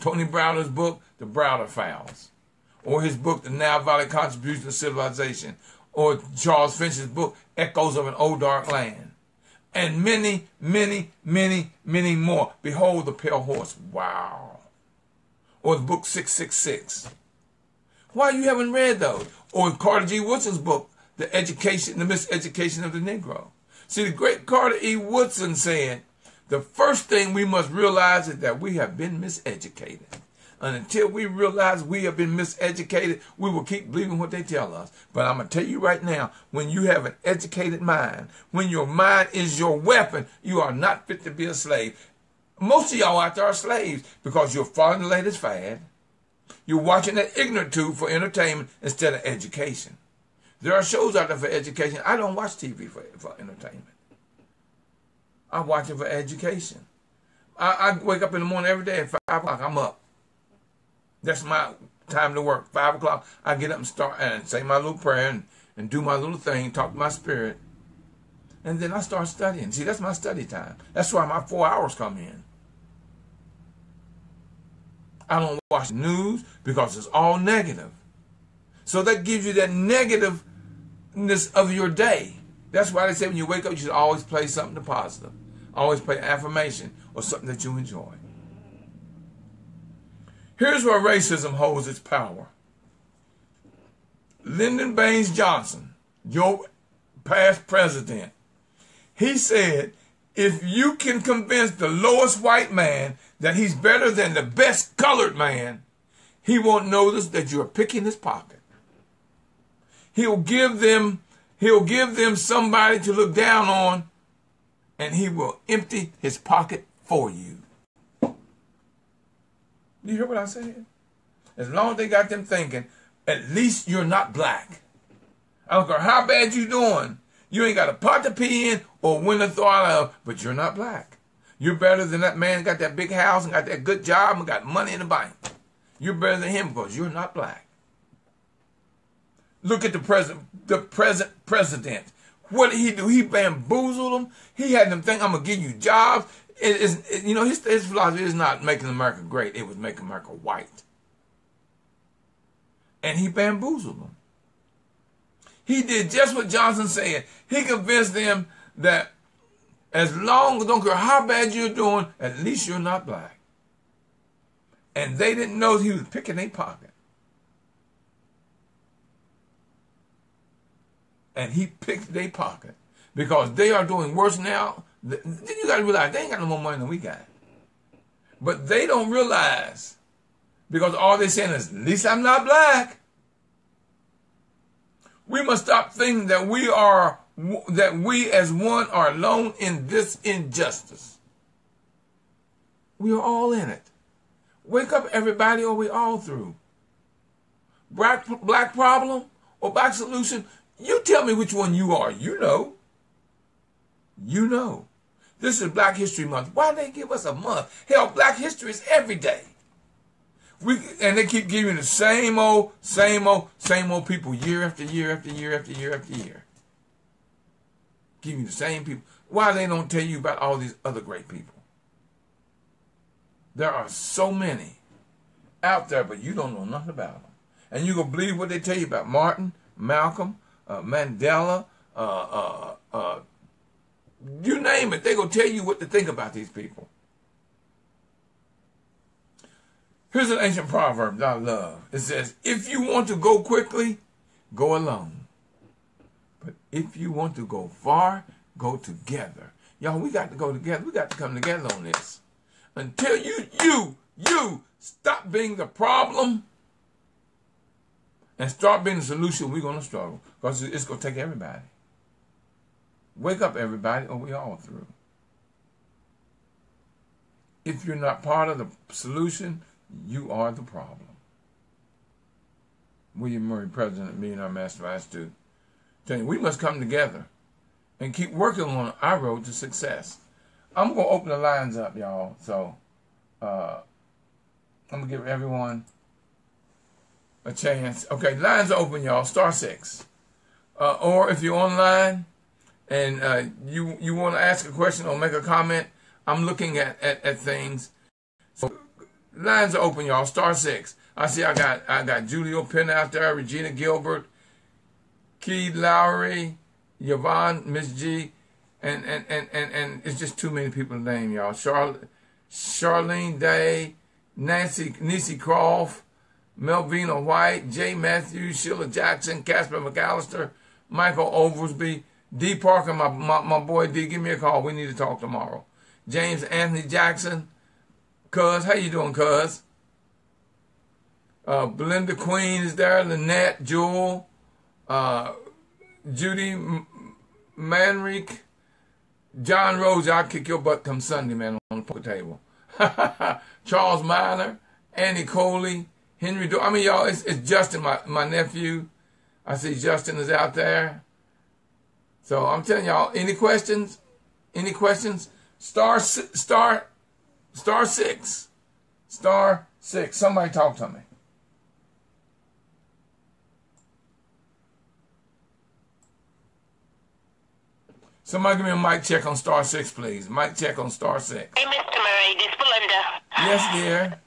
Tony Browder's book, The Browder Files. Or his book, The Nile Valley Contribution to Civilization. Or Charles Finch's book, Echoes of an Old Dark Land. And many, many, many, many more. Behold the Pale Horse. Wow. Or the book 666. Why you haven't read those? Or Carter G. Woodson's book, The Miseducation of the Negro. See, the great Carter E. Woodson said, the first thing we must realize is that we have been miseducated. And until we realize we have been miseducated, we will keep believing what they tell us. But I'm going to tell you right now, when you have an educated mind, when your mind is your weapon, you are not fit to be a slave. Most of y'all out there are slaves because you're following the latest fad. You're watching that ignorant tube for entertainment instead of education. There are shows out there for education. I don't watch TV for entertainment. I watch it for education. I wake up in the morning every day at 5 o'clock. I'm up. That's my time to work. 5 o'clock, I get up and start and say my little prayer and do my little thing, talk to my spirit. And then I start studying. See, that's my study time. That's why my 4 hours come in. I don't watch news because it's all negative. So that gives you that negativeness of your day. That's why they say when you wake up, you should always play something positive. Always play affirmation or something that you enjoy. Here's where racism holds its power. Lyndon Baines Johnson, your past president, he said, if you can convince the lowest white man that he's better than the best colored man, he won't notice that you're picking his pocket. He'll give them somebody to look down on, and he will empty his pocket for you. You hear what I said? As long as they got them thinking, at least you're not black. I don't care how bad you doing. You ain't got a pot to pee in or win to throw out of, but you're not black. You're better than that man got that big house and got that good job and got money in the bank. You're better than him because you're not black. Look at the present president. What did he do? He bamboozled them. He had them think, I'm going to give you jobs. His philosophy is not making America great. It was making America white. And he bamboozled them. He did just what Johnson said. He convinced them that as long as, don't care how bad you're doing, at least you're not black. And they didn't know he was picking their pocket. And he picked their pocket because they are doing worse now. Then you got to realize they ain't got no more money than we got. But they don't realize because all they're saying is, at least I'm not black. We must stop thinking that we as one are alone in this injustice. We are all in it. Wake up, everybody, or we all through. Black problem or black solution? You tell me which one you are. You know. You know. This is Black History Month. Why they give us a month? Hell, Black History is every day. And they keep giving the same old people year after year after year after year after year. Give you the same people. Why they don't tell you about all these other great people? There are so many out there, but you don't know nothing about them. And you're going to believe what they tell you about Martin, Malcolm, Mandela, you name it. They're going to tell you what to think about these people. Here's an ancient proverb that I love. It says, if you want to go quickly, go alone. But if you want to go far, go together. Y'all, we got to go together. We got to come together on this. Until you stop being the problem and start being the solution, we're going to struggle. Because it's going to take everybody. Wake up, everybody, or we all through. If you're not part of the solution, you are the problem. William Murry, President, Millionaire Mastermind Student. Tell you, we must come together and keep working on our road to success. I'm going to open the lines up, y'all. So I'm going to give everyone a chance. Okay, lines are open, y'all. *6. Or if you're online and you want to ask a question or make a comment, I'm looking at things. So lines are open, y'all. *6. I see I got Julio Penn out there, Regina Gilbert, Key Lowry, Yvonne, Miss G, and it's just too many people to name, y'all. Charlene Day, Nisi Croft, Melvina White, Jay Matthews, Sheila Jackson, Casper McAllister, Michael Oversby, D. Parker, my boy D, give me a call. We need to talk tomorrow. James Anthony Jackson, Cuz, how you doing, Cuz? Belinda Queen is there, Lynette, Jewel, Judy Manrique, John Rose, I'll kick your butt come Sunday, man, on the poker table. Charles Miner, Annie Coley, Henry I mean, y'all, it's Justin, my nephew. I see Justin is out there. So I'm telling y'all, any questions? Any questions? *6. *6. Somebody talk to me. Somebody give me a mic check on *6, please. Mic check on *6. Hey, Mr. Murray, this is Belinda. Yes, dear.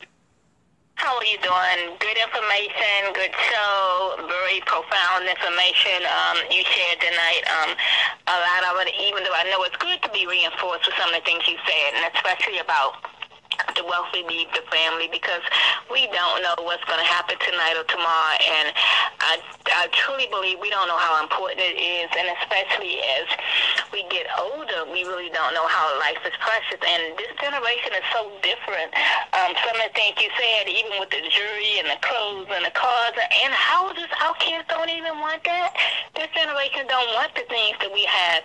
How are you doing? Good information, good show, very profound information you shared tonight. A lot of it, even though I know it's good to be reinforced with some of the things you said, and especially about the wealth we leave the family, because we don't know what's going to happen tonight or tomorrow, and I truly believe we don't know how important it is, and especially as we get older, we really don't know how life is precious, and this generation is so different. Some of the things you said, even with the jewelry and the clothes and the cars and houses, our kids don't even want that. This generation don't want the things that we had.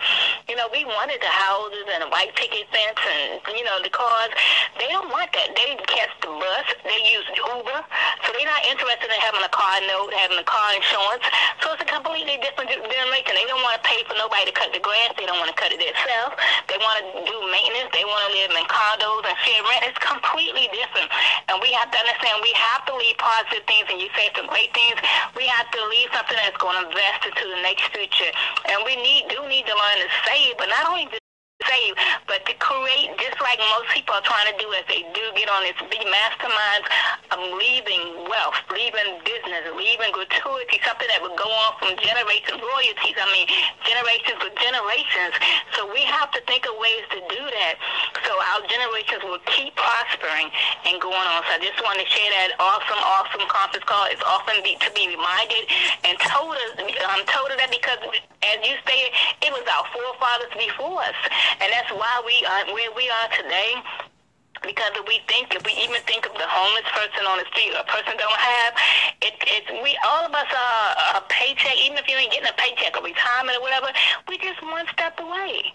You know, we wanted the houses and the white picket fence and, you know, the cars. They don't want that. They catch the bus. They use Uber. So they're not interested in having a car note, having a car insurance. So it's a completely different generation. They don't want to pay for nobody to cut the grass. They don't want to cut it themselves. They want to do maintenance. They want to live in condos and share rent. It's completely different. And we have to understand we have to leave positive things, and you say some great things. We have to leave something that's going to invest into the next future. And we do need to learn to save, but not only save, but to create, just like most people are trying to do as they do get on this big masterminds of leaving wealth, leaving business, leaving gratuity, something that would go on from generations, royalties, generations with generations. So we have to think of ways to do that so our generations will keep prospering and going on. So I just want to share that awesome conference call. It's often to be reminded and told us that because, as you stated, it was our forefathers before us. And that's why we are where we are today. Because if we even think of the homeless person on the street, or a person don't have, all of us are a paycheck, even if you ain't getting a paycheck or retirement or whatever, we just one step away.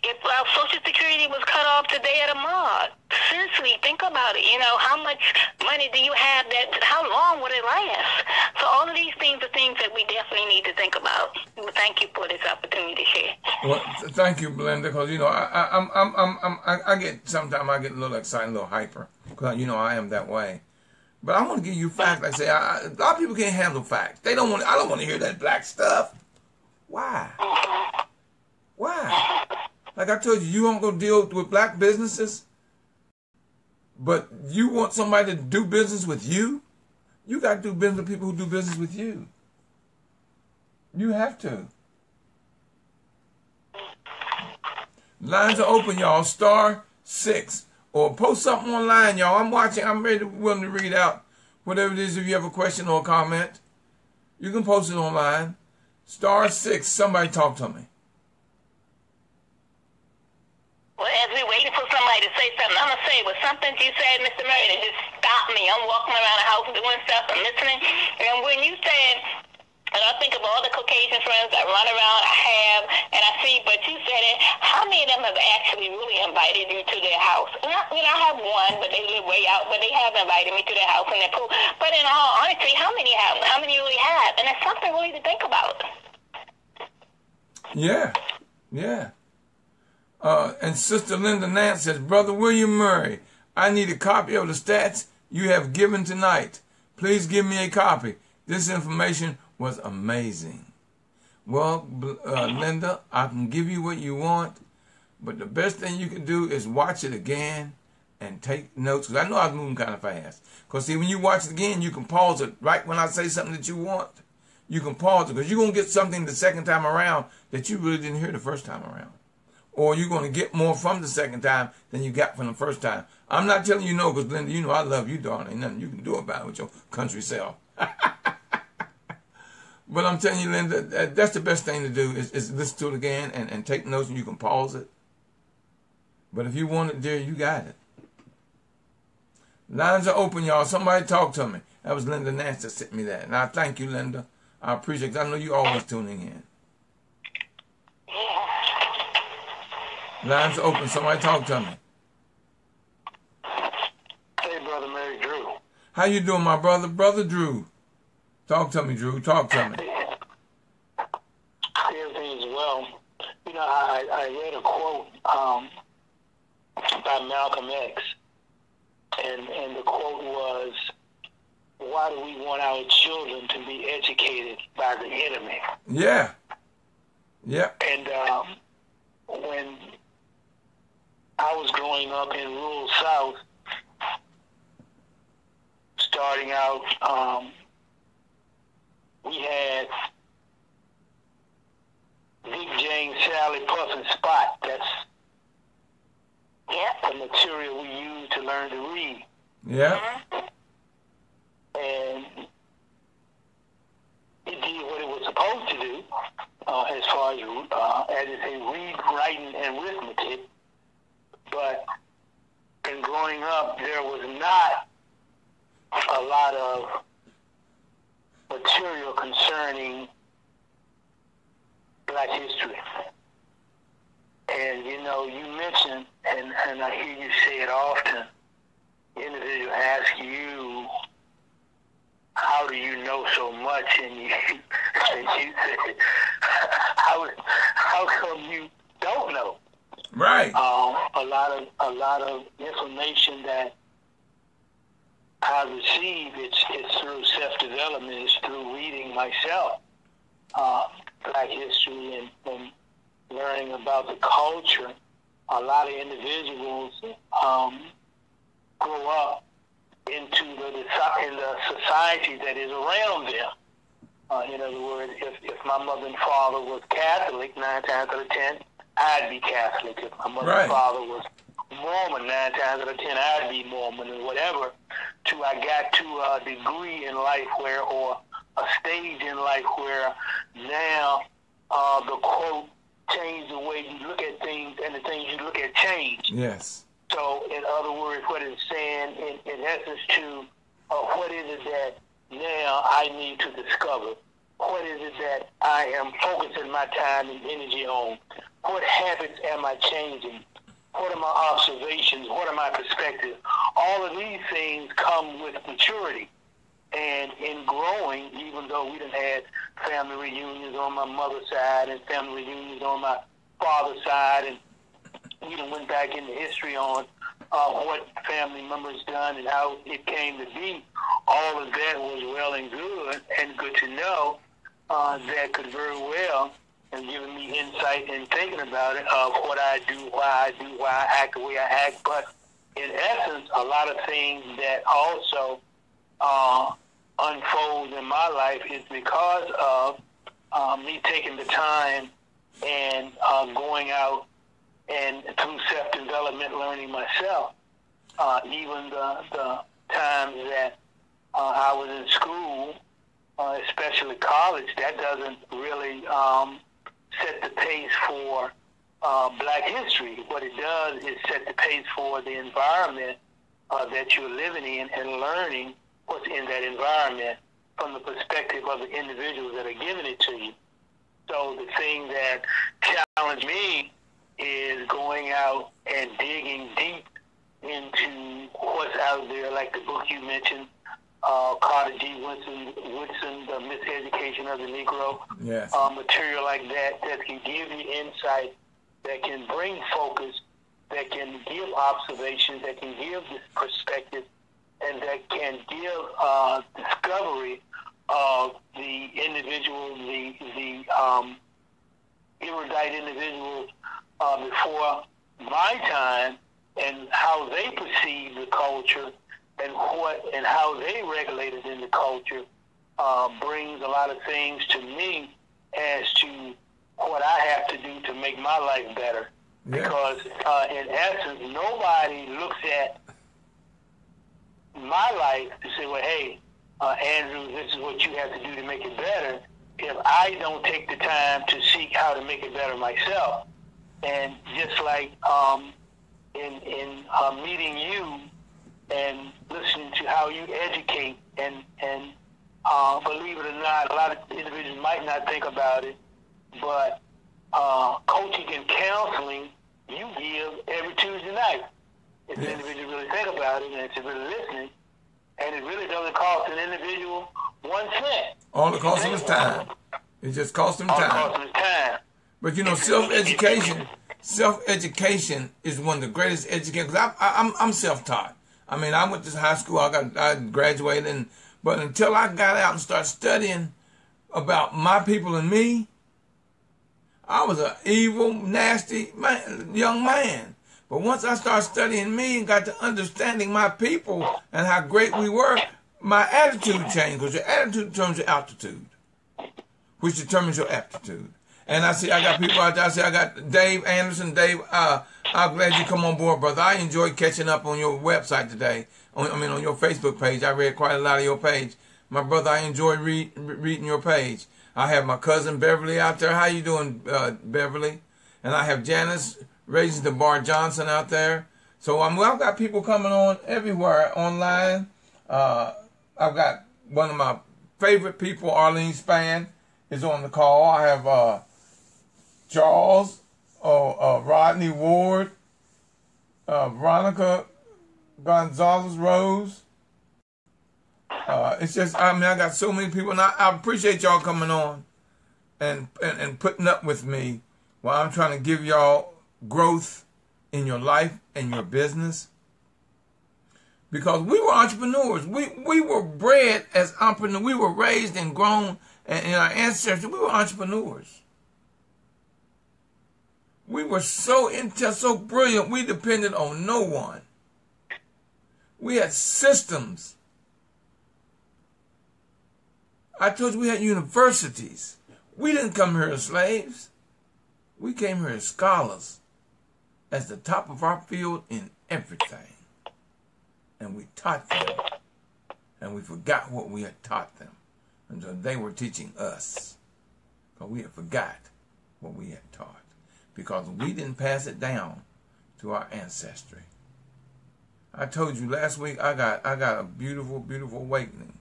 If our Social Security was cut off today at a mall, seriously, think about it. You know, how much money do you have? How long would it last? So all of these things are things that we definitely need to think about. Thank you for this opportunity to share. Well, thank you, Belinda, because you know I get sometimes I get a little excited, a little hyper, because you know I am that way. But I want to give you facts. Like I say, a lot of people can't handle facts. They don't want. I don't want to hear that black stuff. Why? Why? Like I told you, you won't go deal with black businesses, but you want somebody to do business with you? You got to do business with people who do business with you. You have to. Lines are open, y'all. *6. Or post something online, y'all. I'm watching. I'm ready, willing to read out whatever it is. If you have a question or a comment, you can post it online. *6. Somebody talk to me. Well, as we're waiting for somebody to say something, I'm going to say, was something you said, Mr. Murray, that just stopped me. I'm walking around the house doing stuff and listening. And when you said, and I think of all the Caucasian friends that run around, I have, and I see, but you said it, how many of them have actually really invited you to their house? And I have one, but they live way out, but they have invited me to their house and their pool. But in all honesty, how many have? How many really have? And it's something really to think about. Yeah, yeah. And Sister Linda Nance says, Brother William Murray, I need a copy of the stats you have given tonight. Please give me a copy. This information was amazing. Well, Linda, I can give you what you want, but the best thing you can do is watch it again and take notes. Because I know I was moving kind of fast. Because, see, when you watch it again, you can pause it right when I say something that you want. You can pause it because you're going to get something the second time around that you really didn't hear the first time around. Or you're going to get more from the second time than you got from the first time. I'm not telling you no, because, Linda, you know I love you, darling. Ain't nothing you can do about it with your country self. But I'm telling you, Linda, that's the best thing to do is listen to it again and take notes, and you can pause it. But if you want it, dear, you got it. Lines are open, y'all. Somebody talk to me. That was Linda Nance that sent me that. And I thank you, Linda. I appreciate it, because I know you always tuning in. Lines are open. Somebody talk to me. Hey, Brother Mary Drew. How you doing, my brother? Brother Drew. Talk to me, Drew. Talk to me. Everything's well. You know, I read a quote by Malcolm X, and the quote was, why do we want our children to be educated by the enemy? Yeah. Yeah. And when I was growing up in rural South, starting out, we had Big Jane, Sally, Puff, and Spot. That's the material we use to learn to read. Yeah. And it did what it was supposed to do, as far as it say, read, writing, and arithmetic. But in growing up, there was not a lot of material concerning Black history. And, you know, you mentioned, and I hear you say it often, the individual asks you, how do you know so much? And you say, how come you don't know? Right. A lot of information that I receive, it's through self-development, it's through reading myself, Black history and learning about the culture. A lot of individuals grow up into the society that is around them. In other words, if my mother and father was Catholic, 9 times out of 10, I'd be Catholic. If my mother and father was Mormon, 9 times out of 10, I'd be Mormon, and whatever. Till I got to a degree in life where, or a stage in life where now the quote changed the way you look at things, and the things you look at change. Yes. So, in other words, what it's saying, in essence, to what is it that now I need to discover? What is it that I am focusing my time and energy on? What habits am I changing? What are my observations? What are my perspectives? all of these things come with maturity. And in growing, even though we done had family reunions on my mother's side and family reunions on my father's side, and we done went back into history on what family members done and how it came to be, all of that was well and good to know. That could very well and giving me insight in thinking about it of what I do, why I act the way I act. But in essence, a lot of things that also unfold in my life is because of me taking the time and going out and through self-development, learning myself. Even the times that I was in school, especially college, that doesn't really set the pace for Black history. What it does is set the pace for the environment that you're living in and learning what's in that environment from the perspective of the individuals that are giving it to you. So the thing that challenged me is going out and digging deep into what's out there, like the book you mentioned, Carter G. Woodson, The Miseducation of the Negro. Yes. Material like that can give you insight, that can bring focus, that can give observations, that can give this perspective, and that can give discovery of the individual, the erudite individuals before my time, and how they perceive the culture and how they regulated in the culture brings a lot of things to me as to what I have to do to make my life better. Yeah. Because in essence, nobody looks at my life to say, well, hey, Andrew, this is what you have to do to make it better, if I don't take the time to seek how to make it better myself. And just like in meeting you and listening to how you educate, and believe it or not, a lot of individuals might not think about it, but coaching and counseling you give every Tuesday night. If the individual really think about it and it's really listening, and it really doesn't cost an individual 1 cent. All it costs them is time. It just costs them time. All it costs them is time. But you know, self-education is one of the greatest education. Because I'm self-taught. I mean, I went to high school. I graduated, but until I got out and started studying about my people and me, I was an evil, nasty young man. But once I started studying me and got to understanding my people and how great we were, my attitude changed, because your attitude determines your altitude, which determines your aptitude. And I got people out there. I got Dave Anderson. Dave, I'm glad you come on board, brother. I enjoyed catching up on your website today. On your Facebook page. I read quite a lot of your page. My brother, I enjoy reading your page. I have my cousin Beverly out there. How you doing, Beverly? And I have Janice Raising the Bar Johnson out there. So I've got people coming on everywhere online. I've got one of my favorite people, Arlene Spann, is on the call. I have Charles, Rodney Ward, Veronica Gonzalez Rose. It's just, I got so many people, and I appreciate y'all coming on and putting up with me while I'm trying to give y'all growth in your life and your business. Because we were entrepreneurs. We were bred as entrepreneurs. We were raised and grown, and in our ancestors, we were entrepreneurs. We were so brilliant, we depended on no one. We had systems. I told you we had universities. We didn't come here as slaves. We came here as scholars, as the top of our field in everything. And we taught them. And we forgot what we had taught them until they were teaching us. Because we had forgot what we had taught. Because we didn't pass it down to our ancestry. I told you last week I got a beautiful, beautiful awakening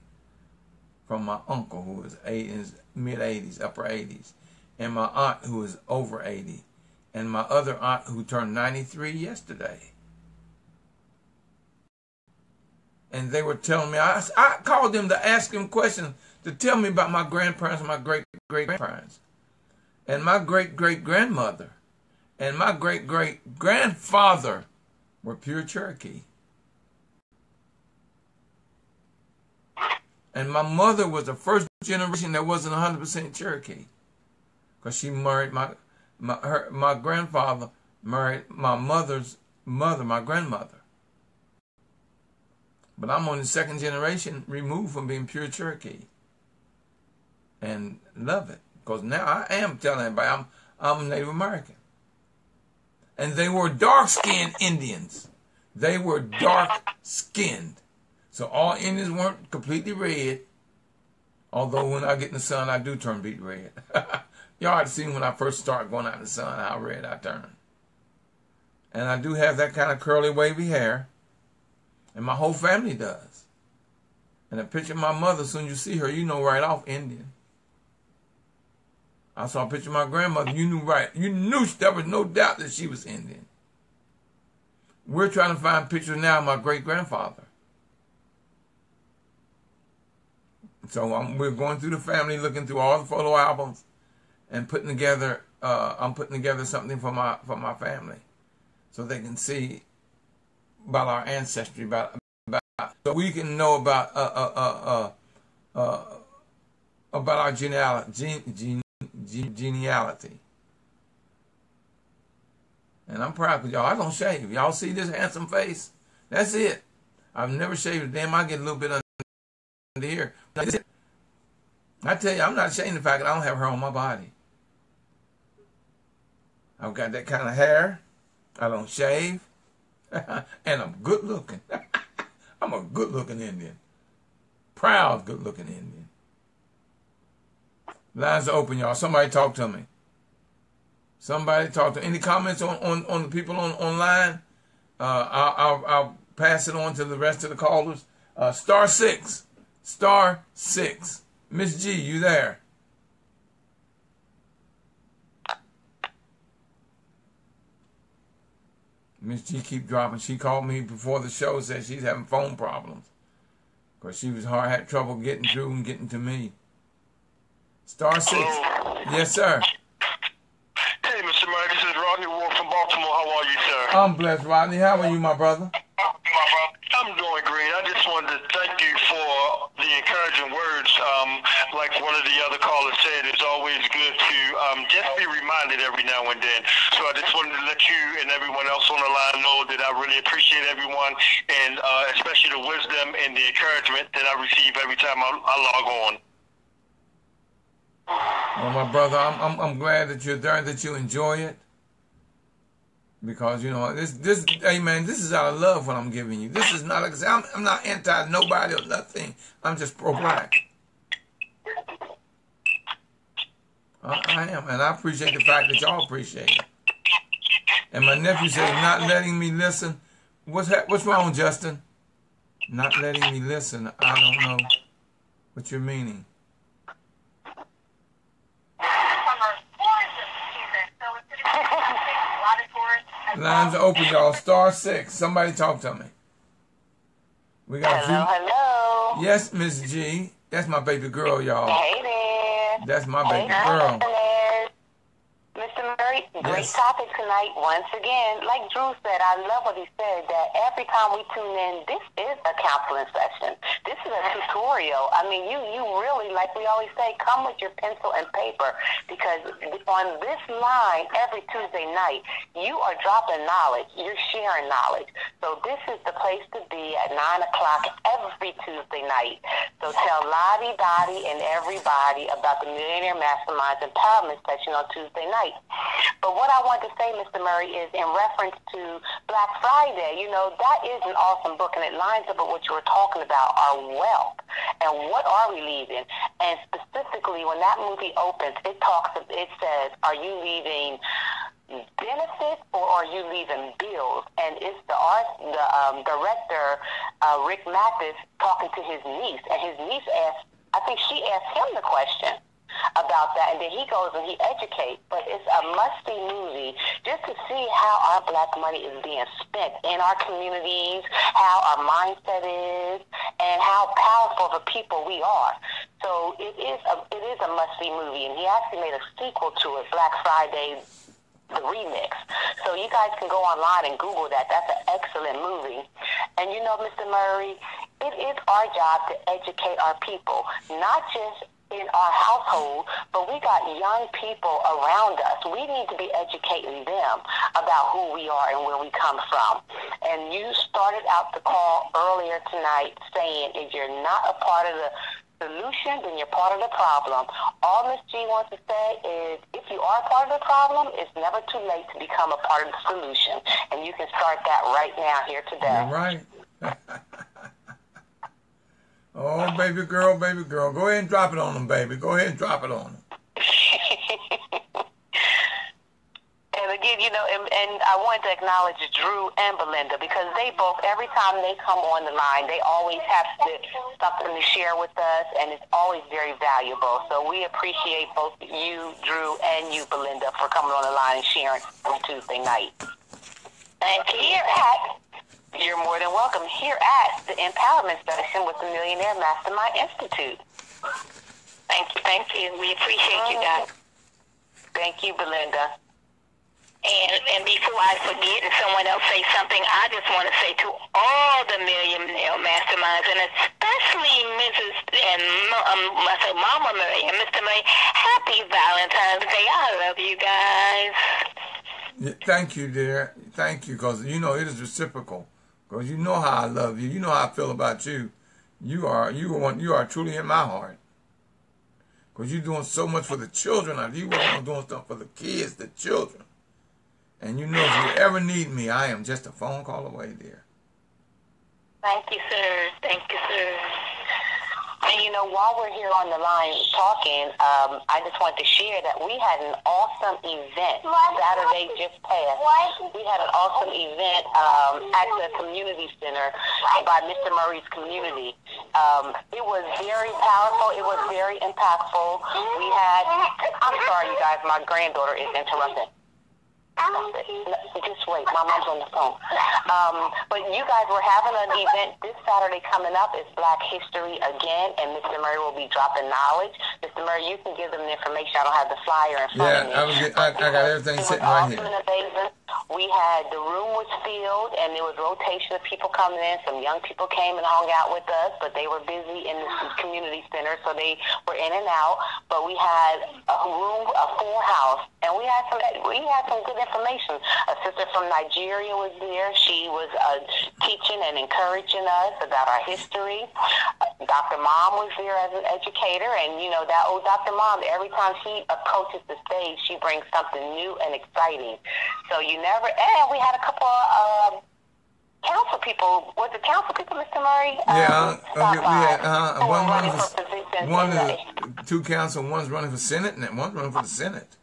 from my uncle who was in his mid-80s, upper 80s, and my aunt who is over 80, and my other aunt who turned 93 yesterday. and they were telling me, I called them to ask them questions, to tell me about my grandparents and my great-great-grandparents. And my great-great-grandmother and my great-great-grandfather were pure Cherokee. And my mother was the first generation that wasn't 100% Cherokee, because she married my grandfather married my mother's mother, my grandmother. But I'm on the second generation removed from being pure Cherokee, and love it, because now I am telling everybody I'm Native American. And they were dark-skinned Indians. They were dark-skinned. So all Indians weren't completely red, although when I get in the sun, I do turn beet red. Y'all had seen when I first started going out in the sun how red I turn. And I do have that kind of curly, wavy hair, and my whole family does. And a picture of my mother, as soon as you see her, you know right off Indian. I saw a picture of my grandmother, you knew there was no doubt that she was Indian. We're trying to find pictures now of my great-grandfather. So we're going through the family, looking through all the photo albums, and putting together. I'm putting together something for my family, so they can see about our ancestry, so we can know about our genealogy. And I'm proud of y'all. I don't shave. Y'all see this handsome face? That's it. I've never shaved. Damn, I get a little bit under here. I tell you, I'm not ashamed of the fact that I don't have hair on my body. I've got that kind of hair. I don't shave. And I'm good looking. I'm a good looking Indian. Proud good looking Indian. Lines are open, y'all. Somebody talk to me. Somebody talk to me. Any comments on the people online? I'll pass it on to the rest of the callers. Star 6. Star 6. Miss G, you there? Miss G keep dropping. She called me before the show, said she's having phone problems, because she had trouble getting through and getting to me. Star 6. Hello. Yes, sir. Hey, Mr. Murray, this is Rodney Ward from Baltimore. How are you, sir? I'm blessed, Rodney. How are you, my brother? I'm doing great. I just wanted to thank you for the encouraging words. Like one of the other callers said, it's always good to just be reminded every now and then. So I just wanted to let you and everyone else on the line know that I really appreciate everyone, and especially the wisdom and the encouragement that I receive every time I log on. Well, my brother, I'm glad that you're there, that you enjoy it. Because, you know, this hey man, this is out of love what I'm giving you. This is not like I'm not anti nobody or nothing. I'm just pro-black. I am, and I appreciate the fact that y'all appreciate it. And my nephew said, not letting me listen. What's wrong, Justin? Not letting me listen. I don't know what you're meaning. Lines are open, y'all. Star 6. Somebody talk to me. We got Hello. Yes, Miss G. That's my baby girl, y'all. Hey there. That's my baby girl. Mr. Murray, great topic tonight once again. Like Drew said, I love what he said, that every time we tune in, this is a counseling session. This is a tutorial. I mean, you really, like we always say, come with your pencil and paper, because on this line every Tuesday night, you are dropping knowledge. You're sharing knowledge. So this is the place to be at 9 o'clock every Tuesday night. So tell Lottie, Dottie, and everybody about the Millionaire Masterminds Empowerment Session on Tuesday night. But what I want to say, Mr. Murray, is in reference to Black Friday, you know, that is an awesome book, and it lines up with what you were talking about, our wealth, and what are we leaving? And specifically, when that movie opens, it says, are you leaving benefits or are you leaving bills? And it's the director, Rick Mathis, talking to his niece, and his niece asked, I think she asked him the question, about that, and then he goes and he educates. But it's a must-see movie just to see how our black money is being spent in our communities, how our mindset is, and how powerful of a people we are. So it is a must-see movie, and he actually made a sequel to it, Black Friday, the remix. So you guys can go online and Google that. That's an excellent movie. And you know, Mr. Murray, it is our job to educate our people, not just in our household, but we got young people around us. We need to be educating them about who we are and where we come from. And you started out the call earlier tonight saying if you're not a part of the solution, then you're part of the problem. All Ms. G wants to say is if you are part of the problem, it's never too late to become a part of the solution. And you can start that right now here today. You're right. Oh, baby girl, baby girl. Go ahead and drop it on them, baby. Go ahead and drop it on them. And again, you know, and I want to acknowledge Drew and Belinda because they both, every time they come on the line, they always have something to share with us, and it's always very valuable. So we appreciate both you, Drew, and you, Belinda, for coming on the line and sharing on Tuesday night. And you're more than welcome here at the Empowerment Session with the Millionaire Mastermind Institute. Thank you. We appreciate you guys. Thank you, Belinda. And before I forget and someone else say something, I just want to say to all the Millionaire Masterminds, and especially Mrs. and I say Mama Murray and Mr. Murray, happy Valentine's Day. I love you guys. Yeah, thank you, dear. Thank you, because, you know, it is reciprocal. Because you know how I love you. You know how I feel about you. You are truly in my heart. Because you're doing so much for the children. You are doing stuff for the kids, the children. And you know, if you ever need me, I am just a phone call away, dear. Thank you, sir. Thank you, sir. And, you know, while we're here on the line talking, I just want to share that we had an awesome event Saturday just passed. We had an awesome event at the community center by Mr. Murray's community. It was very powerful. It was very impactful. I'm sorry, you guys, my granddaughter is interrupting. Just wait, my mom's on the phone. But you guys were having an event this Saturday coming up. It's Black History again, and Mr. Murray will be dropping knowledge. Mr. Murray, you can give them the information. I don't have the flyer in front of me. I got everything sitting right here. We had, the room was filled, and there was rotation of people coming in. Some young people came and hung out with us, but they were busy in the community center, so they were in and out. But we had a full house, and we had some good information. A sister from Nigeria was there. She was teaching and encouraging us about our history. Dr. Mom was there as an educator, and you know, that old Dr. Mom, every time she approaches the stage, she brings something new and exciting. So and we had a couple of council people. Was it council people, Mr. Murray? Yeah, we had two council, one's running for Senate, and one's running for the Senate.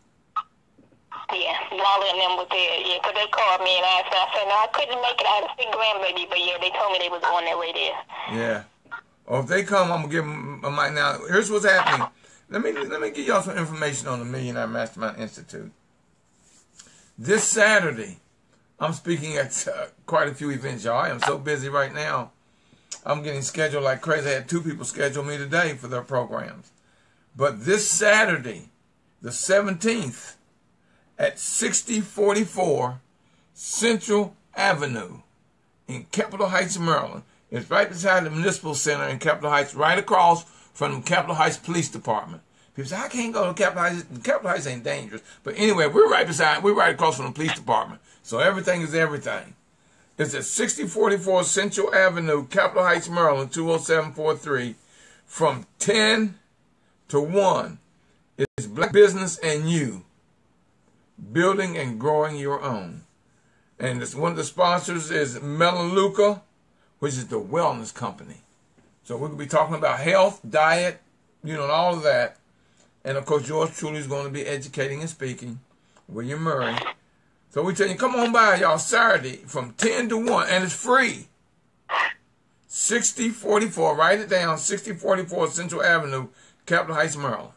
Yeah, Wally and them was there. Yeah, because they called me and asked me. I said, no, I couldn't make it. I had a sick grandbaby, but yeah, they told me they was on their way there. Yeah. Or if they come, I'm gonna give them a mic. Now, here's what's happening. Let me give y'all some information on the Millionaire Mastermind Institute. This Saturday, I'm speaking at quite a few events, y'all. I am so busy right now. I'm getting scheduled like crazy. I had 2 people schedule me today for their programs. But this Saturday, the 17th, at 6044 Central Avenue in Capitol Heights, Maryland. It's right beside the Municipal Center in Capitol Heights, right across from the Capitol Heights Police Department. People say, I can't go to Capitol Heights. Capitol Heights ain't dangerous. But anyway, we're right across from the police department. So everything is everything. It's at 6044 Central Avenue, Capitol Heights, Maryland, 20743. From 10 to 1, it's Black Business and You, building and growing your own. And it's one of the sponsors is Melaleuca, which is the wellness company. So we're going to be talking about health, diet, you know, and all of that. And, of course, yours truly is going to be educating and speaking, William Murray. So we tell you, come on by, y'all, Saturday from 10 to 1, and it's free. 6044, write it down, 6044 Central Avenue, Capitol Heights, Maryland.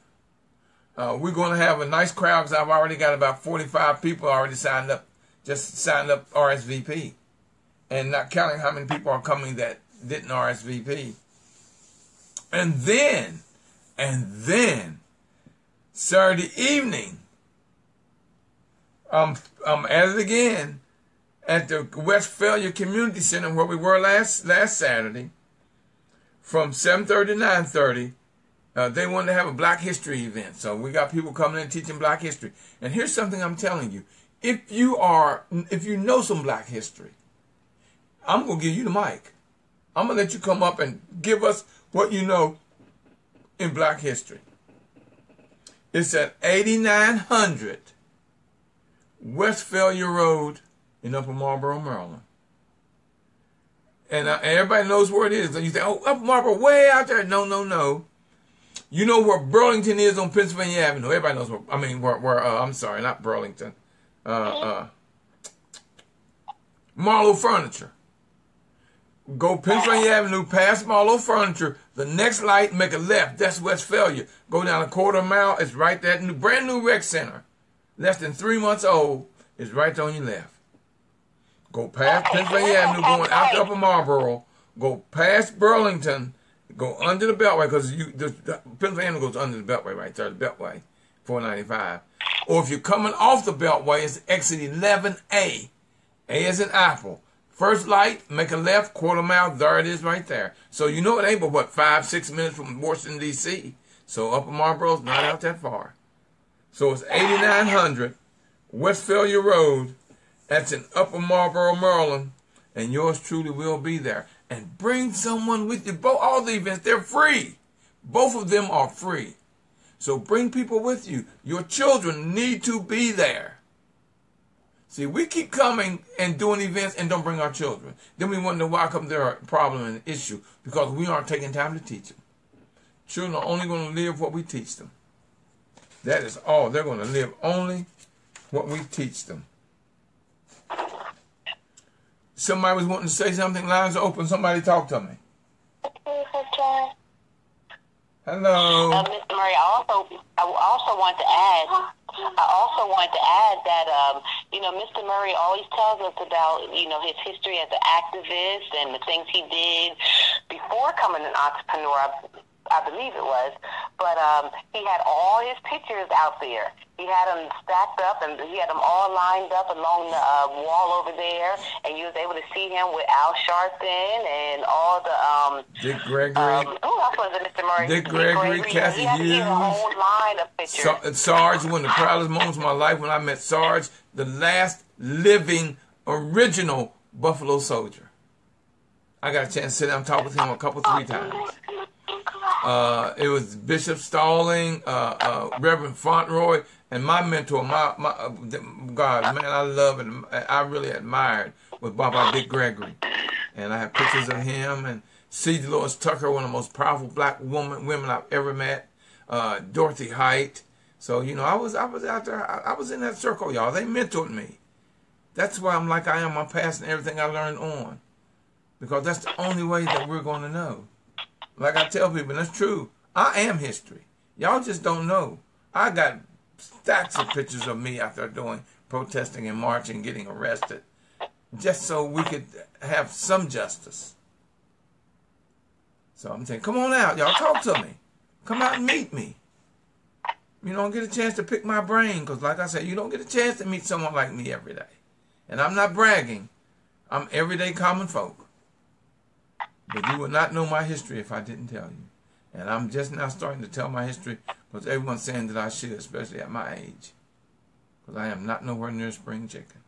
We're going to have a nice crowd because I've already got about 45 people already signed up, just signed up RSVP. And not counting how many people are coming that didn't RSVP. And then, Saturday evening, I'm at it again at the Westphalia Community Center where we were last Saturday from 7:30 to 9:30. They wanted to have a Black History event. So we got people coming in teaching Black History. And here's something I'm telling you. If you know some Black History, I'm going to give you the mic. I'm going to let you come up and give us what you know in Black History. It's at 8900 Westphalia Road in Upper Marlboro, Maryland. And everybody knows where it is. You say, oh, Upper Marlboro, way out there. No. You know where Burlington is on Pennsylvania Avenue. Everybody knows I'm sorry, not Burlington. Marlowe Furniture. Go Pennsylvania Avenue, past Marlowe Furniture. The next light, make a left. That's Westphalia. Go down a quarter mile. It's right there. Brand new rec center. Less than 3 months old. It's right there on your left. Go past Pennsylvania Avenue, going out to Upper Marlboro. Go past Burlington. Go under the Beltway, because Pennsylvania Avenue goes under the Beltway right there, the Beltway, 495. Or if you're coming off the Beltway, it's exit 11A. A as in apple. First light, make a left, quarter mile, there it is right there. So you know it ain't but 5-6 minutes from Washington, D.C. So Upper Marlboro's not out that far. So it's 8900 Westphalia Road. That's in Upper Marlboro, Maryland. And yours truly will be there. And bring someone with you. All the events, they're free. Both of them are free. So bring people with you. Your children need to be there. See, we keep coming and doing events and don't bring our children. Then we wonder why come there a problem and an issue, because we aren't taking time to teach them. Children are only going to live what we teach them. That is all. They're going to live only what we teach them. Somebody was wanting to say something. Lines are open. Somebody talk to me. Hello. Mr. Murray, I also want to add that, Mr. Murray always tells us about, his history as an activist and the things he did before coming an entrepreneur, I believe it was. But he had all his pictures out there. He had them stacked up, and he had them all lined up along the wall over there, and you was able to see him with Al Sharpton and all the Dick Gregory. Who else was it, Mr. Murray? Dick Gregory, Kathy Hughes. He had a whole line of pictures. Sarge, one of the proudest moments of my life when I met Sarge, the last living original Buffalo Soldier. I got a chance to sit down and talk with him three times. It was Bishop Stalling, Reverend Fauntleroy, and my mentor, God, man, I love and I really admired was Baba Dick Gregory. And I have pictures of him and C. Dolores Tucker, one of the most powerful black women I've ever met. Dorothy Height. So, I was out there. I was in that circle, y'all. They mentored me. That's why I'm like I am. I'm passing everything I learned on. Because that's the only way that we're going to know. Like I tell people, and that's true. I am history. Y'all just don't know. I got stacks of pictures of me out there protesting and marching, getting arrested, just so we could have some justice. So I'm saying, come on out, y'all. Talk to me. Come out and meet me. You don't get a chance to pick my brain, because like I said, you don't get a chance to meet someone like me every day. And I'm not bragging. I'm everyday common folk. But you would not know my history if I didn't tell you. And I'm just now starting to tell my history because everyone's saying that I should, especially at my age. Because I am not nowhere near spring chicken.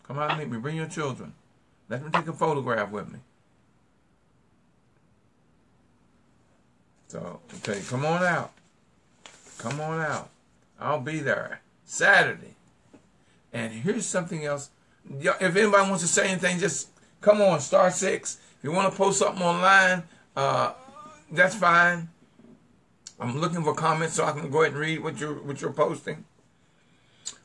Come out and meet me. Bring your children. Let them take a photograph with me. So, I tell you, come on out. Come on out. I'll be there Saturday. And here's something else. If anybody wants to say anything, just come on, star 6. If you want to post something online, that's fine. I'm looking for comments so I can go ahead and read what you're posting.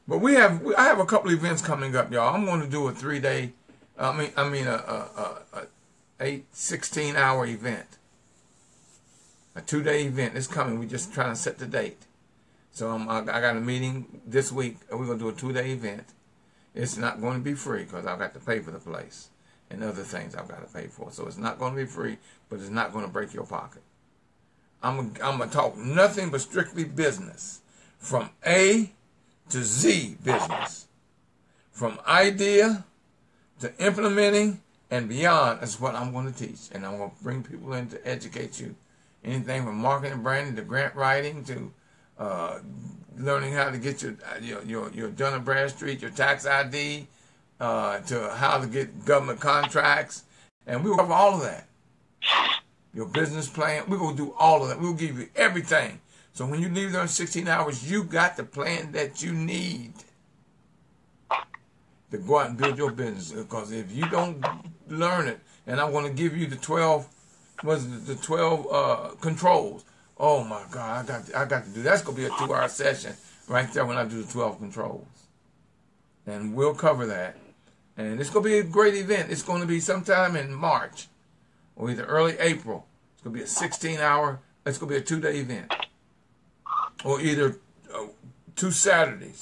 But I have a couple of events coming up, y'all. I'm going to do a 3-day, a 16-hour event. A 2-day event. It's coming. We're just trying to set the date. So I got a meeting this week. We're going to do a 2-day event. It's not going to be free because I've got to pay for the place and other things I've got to pay for. So it's not going to be free, but it's not going to break your pocket. I'm going to talk nothing but strictly business. From A to Z business. From idea to implementing and beyond is what I'm going to teach. And I'm going to bring people in to educate you. Anything from marketing, branding, to grant writing, to learning how to get your Dun & Bradstreet, your tax ID, to how to get government contracts. And we will cover all of that. Your business plan, we're going to do all of that. We'll give you everything. So when you leave there in 16 hours, you got the plan that you need to go out and build your business. Because if you don't learn it, and I'm going to give you the 12 controls. Oh my God, I got to do that's going to be a 2-hour session right there when I do the 12 controls. And we'll cover that. And it's going to be a great event. It's going to be sometime in March or either early April. It's going to be a 16-hour, it's going to be a 2-day event. Or either 2 Saturdays.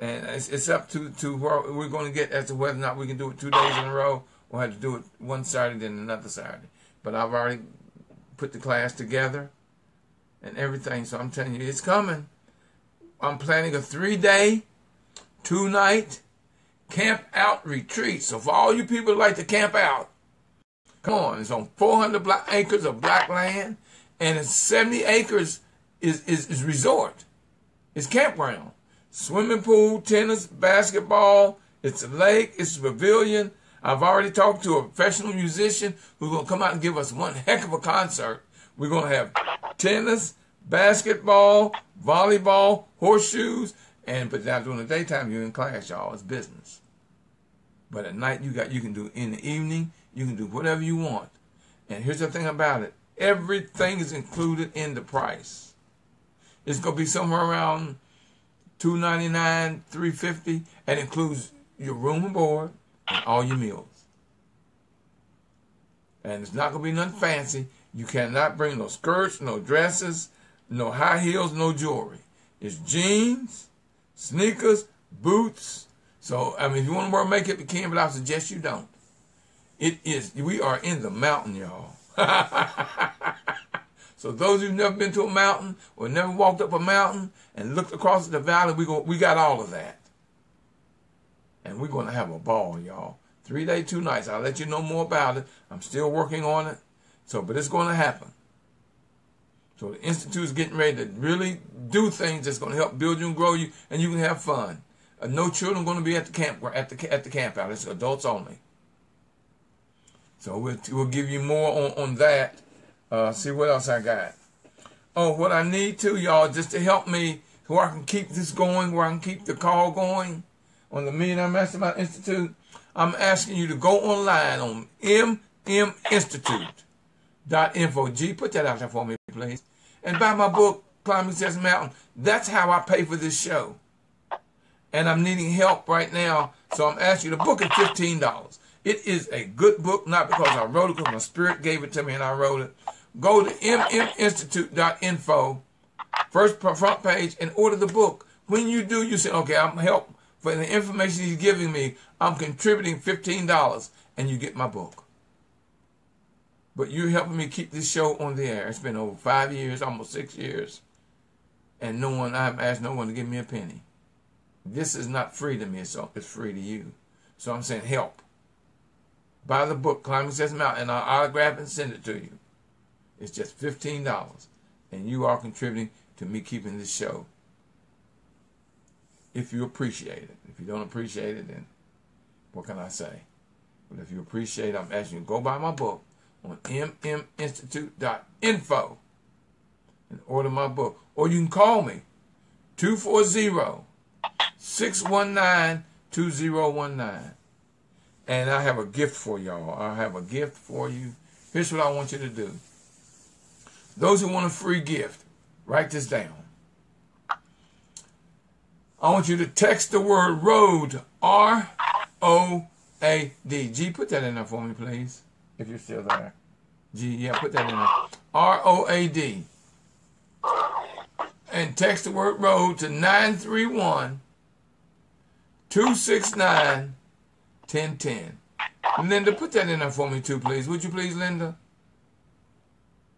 And it's up to where we're going to get as to whether or not we can do it 2 days in a row or have to do it one Saturday and another Saturday. But I've already put the class together and everything, so I'm telling you, it's coming. I'm planning a 3-day, 2-night camp out retreat. So for all you people who like to camp out, come on. It's on 400 acres of black land, and it's 70 acres is resort. It's campground. Swimming pool, tennis, basketball. It's a lake. It's a pavilion. I've already talked to a professional musician who's going to come out and give us one heck of a concert. We're going to have tennis, basketball, volleyball, horseshoes, but now during the daytime you're in class, y'all. It's business. But at night you can do in the evening, you can do whatever you want. And here's the thing about it. Everything is included in the price. It's going to be somewhere around $299, $350, and includes your room and board and all your meals. And it's not going to be nothing fancy. You cannot bring no skirts, no dresses, no high heels, no jewelry. It's jeans, sneakers, boots. So, I mean, if you want to wear makeup, you can, but I suggest you don't. We are in the mountain, y'all. So those who've never been to a mountain or never walked up a mountain and looked across the valley, we got all of that. And we're going to have a ball, y'all. 3 days, 2 nights. I'll let you know more about it. I'm still working on it. But it's going to happen. So the Institute is getting ready to really do things that's going to help build you and grow you, and you can have fun. No children going to be at the camp out. It's adults only. So we'll give you more on that. See what else I got. Oh, what I need to, y'all, just to help me where I can keep this going, where I can keep the call going on the Millionaire Mastermind Institute, I'm asking you to go online on mminstitute.info. G, put that out there for me, please. And buy my book, Climbing Success Mountain. That's how I pay for this show. And I'm needing help right now, so I'm asking you, the book is $15. It is a good book, not because I wrote it, because my spirit gave it to me and I wrote it. Go to mminstitute.info, front page, and order the book. When you do, you say, okay, I'm help for the information he's giving me. I'm contributing $15, and you get my book. But you're helping me keep this show on the air. It's been over 5 years, almost 6 years, and I haven't asked no one to give me a penny. This is not free to me, so it's free to you. So I'm saying help. Buy the book, Climbing Success Mountain, and I'll autograph and send it to you. It's just $15, and you are contributing to me keeping this show. If you appreciate it. If you don't appreciate it, then what can I say? But if you appreciate it, I'm asking you to go buy my book on mminstitute.info and order my book. Or you can call me, 240-619-2019. And I have a gift for y'all. I have a gift for you. Here's what I want you to do. Those who want a free gift, write this down. I want you to text the word ROAD, R-O-A-D. G, put that in there for me, please, if you're still there. G, yeah, put that in there. R-O-A-D. And text the word road to 931-269-1010. Linda, put that in there for me too, please. Would you please, Linda?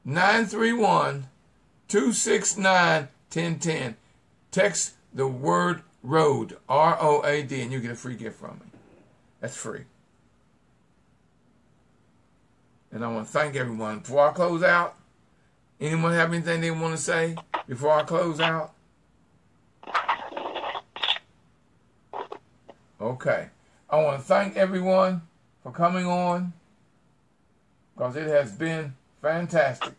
931-269-1010. Text the word road, R-O-A-D, and you get a free gift from me. That's free. And I want to thank everyone. Before I close out, anyone have anything they want to say before I close out? Okay. I want to thank everyone for coming on, because it has been fantastic.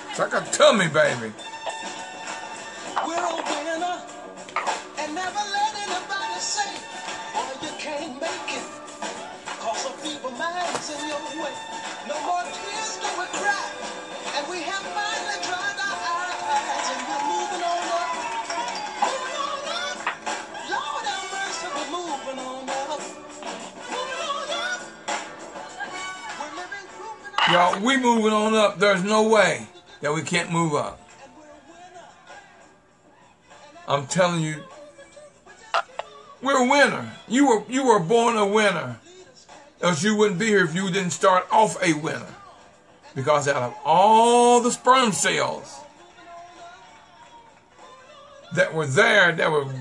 It's like a tummy, baby. We're a winner, and never let anybody say, oh, you can't make it, cause of feeble minds in your way. No more tears do we cry, and we have finally dried our eyes, and we're moving on up. Moving on up. Lord have mercy, we're moving on up. Moving on up. We're living proof. Y'all, we moving on up. There's no way that we can't move up. I'm telling you, we're a winner. You were born a winner. Else you wouldn't be here if you didn't start off a winner. Because out of all the sperm cells that were there, that were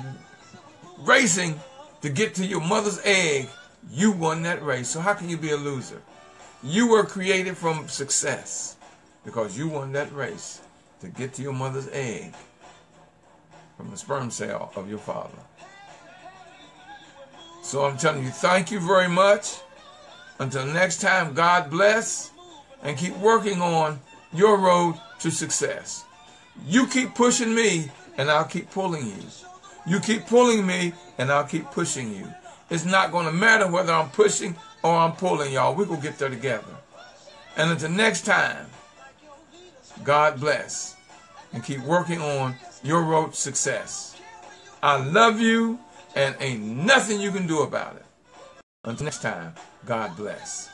racing to get to your mother's egg, you won that race. So how can you be a loser? You were created from success, because you won that race to get to your mother's egg from the sperm cell of your father. So I'm telling you, thank you very much. Until next time, God bless, and keep working on your road to success. You keep pushing me, and I'll keep pulling you. You keep pulling me, and I'll keep pushing you. It's not going to matter whether I'm pushing or I'm pulling, y'all. We're going to get there together. And until next time, God bless, and keep working on your road to success. I love you, and ain't nothing you can do about it. Until next time, God bless.